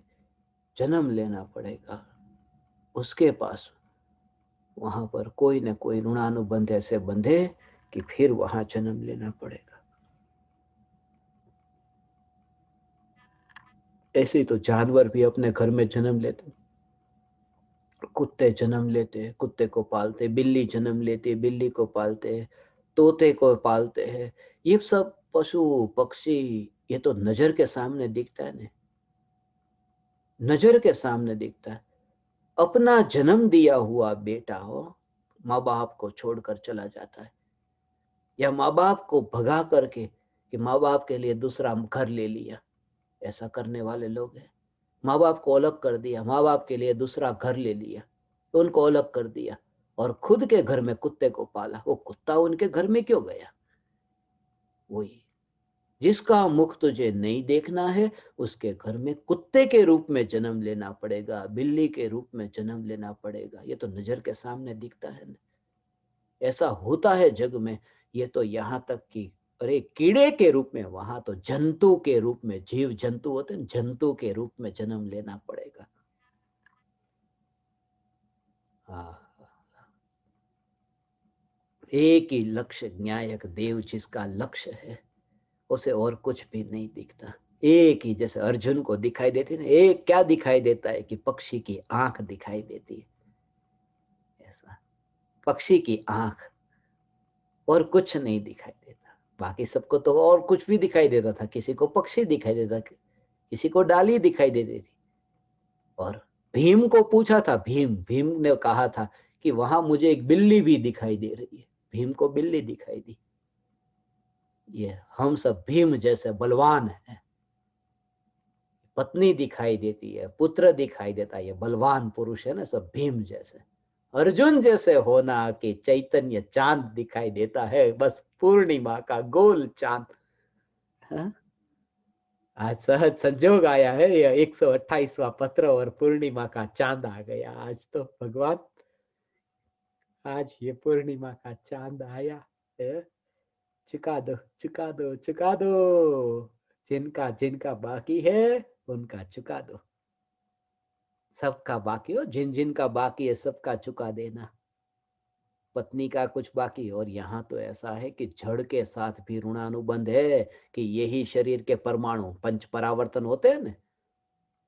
जन्म लेना पड़ेगा, उसके पास वहां पर कोई न कोई ऋणानुबंध ऐसे बंधे कि फिर वहां जन्म लेना पड़ेगा। ऐसे ही तो जानवर भी अपने घर में जन्म लेते, कुत्ते जन्म लेते, कुत्ते को पालते, बिल्ली जन्म लेती, बिल्ली को पालते, तोते को पालते हैं। ये सब पशु पक्षी, ये तो नजर के सामने दिखता है ना, नजर के सामने दिखता है। अपना जन्म दिया हुआ बेटा हो माँ बाप को छोड़कर चला जाता है, या माँ बाप को भगा करके कि माँ बाप के लिए दूसरा घर ले लिया, ऐसा करने वाले लोग हैं। माँ बाप को अलग कर दिया, माँ बाप के लिए दूसरा घर ले लिया, तो उनको अलग कर दिया और खुद के घर में कुत्ते को पाला। वो कुत्ता उनके घर में क्यों गया? वही, जिसका मुख तुझे नहीं देखना है उसके घर में कुत्ते के रूप में जन्म लेना पड़ेगा, बिल्ली के रूप में जन्म लेना पड़ेगा। ये तो नजर के सामने दिखता है ना, ऐसा होता है जग में। ये तो यहाँ तक कि अरे कीड़े के रूप में, वहां तो जंतु के रूप में, जीव जंतु होते हैं, जंतु के रूप में जन्म लेना पड़ेगा। हाँ, एक ही लक्ष्य, न्यायक देव जिसका लक्ष्य है, उसे और कुछ भी नहीं दिखता। एक ही, जैसे अर्जुन को दिखाई देती ना, एक क्या दिखाई देता है कि पक्षी की आंख दिखाई देती है, ऐसा पक्षी की आंख, और कुछ नहीं दिखाई देता। बाकी सबको तो और कुछ भी दिखाई देता था, किसी को पक्षी दिखाई देता, किसी को डाली दिखाई देती थी। और भीम को पूछा था, भीम भीम ने कहा था कि वहां मुझे एक बिल्ली भी दिखाई दे रही है। भीम को बिल्ली दिखाई दी। ये हम सब भीम जैसे बलवान हैं, पत्नी दिखाई देती है, पुत्र दिखाई देता है, ये बलवान पुरुष है ना सब भीम जैसे। अर्जुन जैसे होना कि चैतन्य चांद दिखाई देता है, बस पूर्णिमा का गोल चांद। हाँ? आज सहज संजोग आया है, ये 128वां पत्र और पूर्णिमा का चांद आ गया आज तो भगवान। आज ये पूर्णिमा का चांद आया है। चुका दो, चुका दो, चुका दो, जिनका जिनका बाकी है उनका चुका दो। सबका बाकी हो, जिन जिन का बाकी है सबका चुका देना। पत्नी का कुछ बाकी, और यहाँ तो ऐसा है कि जड़ के साथ भी ऋणानुबंध है कि यही शरीर के परमाणु पंच परावर्तन होते हैं ना,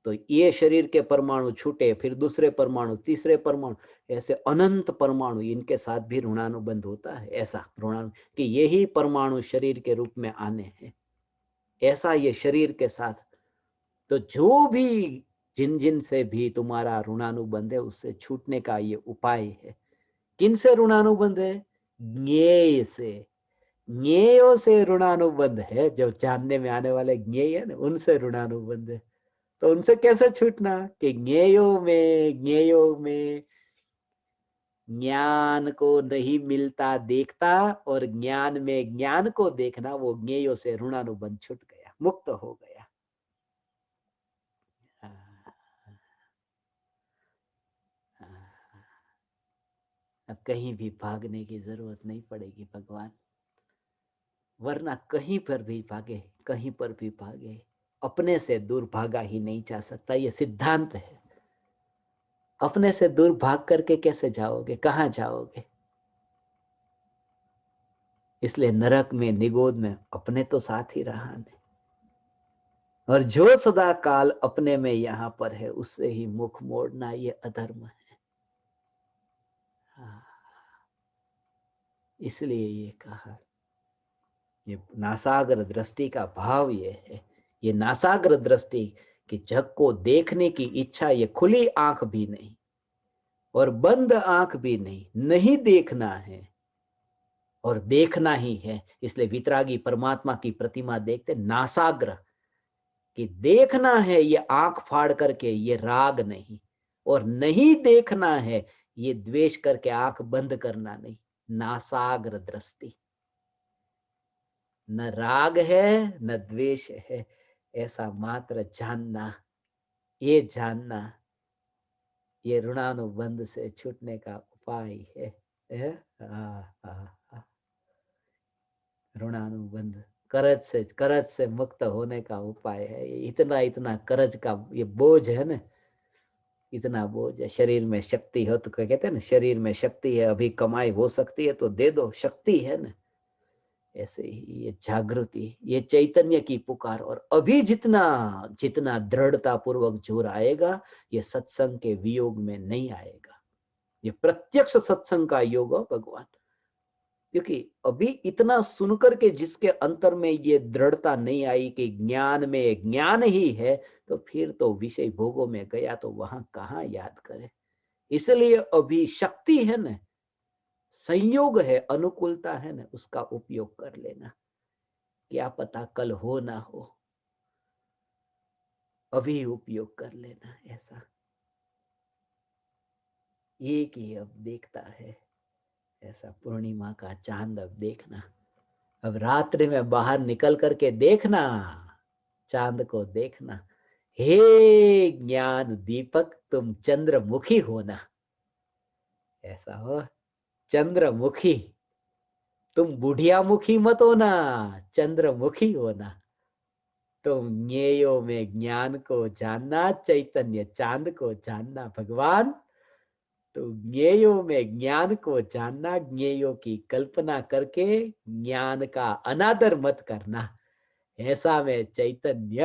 तो ये शरीर के परमाणु छूटे, फिर दूसरे परमाणु, तीसरे परमाणु, ऐसे अनंत परमाणु, इनके साथ भी ऋणानुबंध होता है। ऐसा ऋणानु कि यही परमाणु शरीर के रूप में आने हैं, ऐसा ये शरीर के साथ। तो जो भी जिन जिन से भी तुम्हारा ऋणानुबंध है उससे छूटने का ये उपाय है। किन से ऋणानुबंध है? ज्ञेय से। ज्ञेयों से ऋणानुबंध है, जो जानने में आने वाले ज्ञेय है ना, उनसे ऋणानुबंध है। तो उनसे कैसे छूटना? कि ज्ञेयों में ज्ञान को नहीं मिलता देखता, और ज्ञान में ज्ञान को देखना, वो ज्ञेयों से ऋणानुबंध छूट गया, मुक्त हो गया। अब कहीं भी भागने की जरूरत नहीं पड़ेगी भगवान, वरना कहीं पर भी भागे, कहीं पर भी भागे, अपने से दूर भागा ही नहीं जा सकता। ये सिद्धांत है। अपने से दूर भाग करके कैसे जाओगे, कहां जाओगे? इसलिए नरक में, निगोद में अपने तो साथ ही रहा नहीं, और जो सदा काल अपने में यहां पर है उससे ही मुख मोड़ना ये अधर्म है। हाँ, इसलिए ये कहा, ये नासाग्र दृष्टि का भाव ये है। ये नासाग्र दृष्टि कि जग को देखने की इच्छा, ये खुली आंख भी नहीं और बंद आंख भी नहीं, नहीं देखना है और देखना ही है। इसलिए वितरागी परमात्मा की प्रतिमा देखते नासाग्र, कि देखना है ये आंख फाड़ करके, ये राग नहीं, और नहीं देखना है ये द्वेष करके आंख बंद करना नहीं, नासाग्र दृष्टि। न राग है न द्वेष है, ऐसा मात्र जानना, ये जानना, ये ऋणानुबंध से छूटने का उपाय है। ऋणानुबंध, करज से मुक्त होने का उपाय है। इतना इतना करज का ये बोझ है ना, इतना बोझ है। शरीर में शक्ति हो तो क्या कहते हैं ना, शरीर में शक्ति है, अभी कमाई हो सकती है तो दे दो, शक्ति है ना। ऐसे ही ये जागृति, ये चैतन्य की पुकार, और अभी जितना जितना दृढ़ता पूर्वक जोर आएगा, ये सत्संग के वियोग में नहीं आएगा। ये प्रत्यक्ष सत्संग का योग हो भगवान। क्योंकि अभी इतना सुनकर के जिसके अंतर में ये दृढ़ता नहीं आई कि ज्ञान में ज्ञान ही है, तो फिर तो विषय भोगों में गया तो वहां कहाँ याद करे। इसलिए अभी शक्ति है ना, संयोग है, अनुकूलता है ना, उसका उपयोग कर लेना। क्या पता कल हो ना हो, अभी उपयोग कर लेना। ऐसा एक ही अब देखता है, ऐसा पूर्णिमा का चांद अब देखना। अब रात्रि में बाहर निकल करके देखना, चांद को देखना। हे ज्ञान दीपक, तुम चंद्रमुखी होना। ऐसा हो, चंद्रमुखी। तुम बुढ़िया मुखी मत होना, चंद्रमुखी होना। तुम ज्ञेयों में ज्ञान को जानना, चैतन्य चांद को जानना। भगवान, तो ज्ञेयों में ज्ञान को जानना, ज्ञेयों की कल्पना करके ज्ञान का अनादर मत करना। ऐसा में चैतन्य,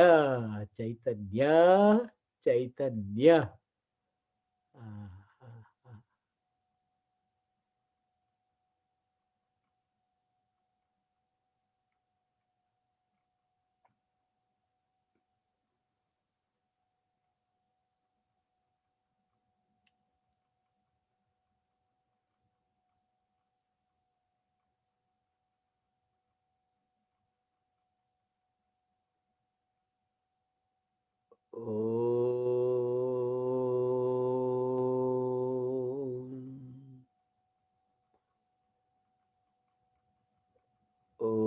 चैतन्य, चैतन्य। आ, आ, आ, ओम, ओम,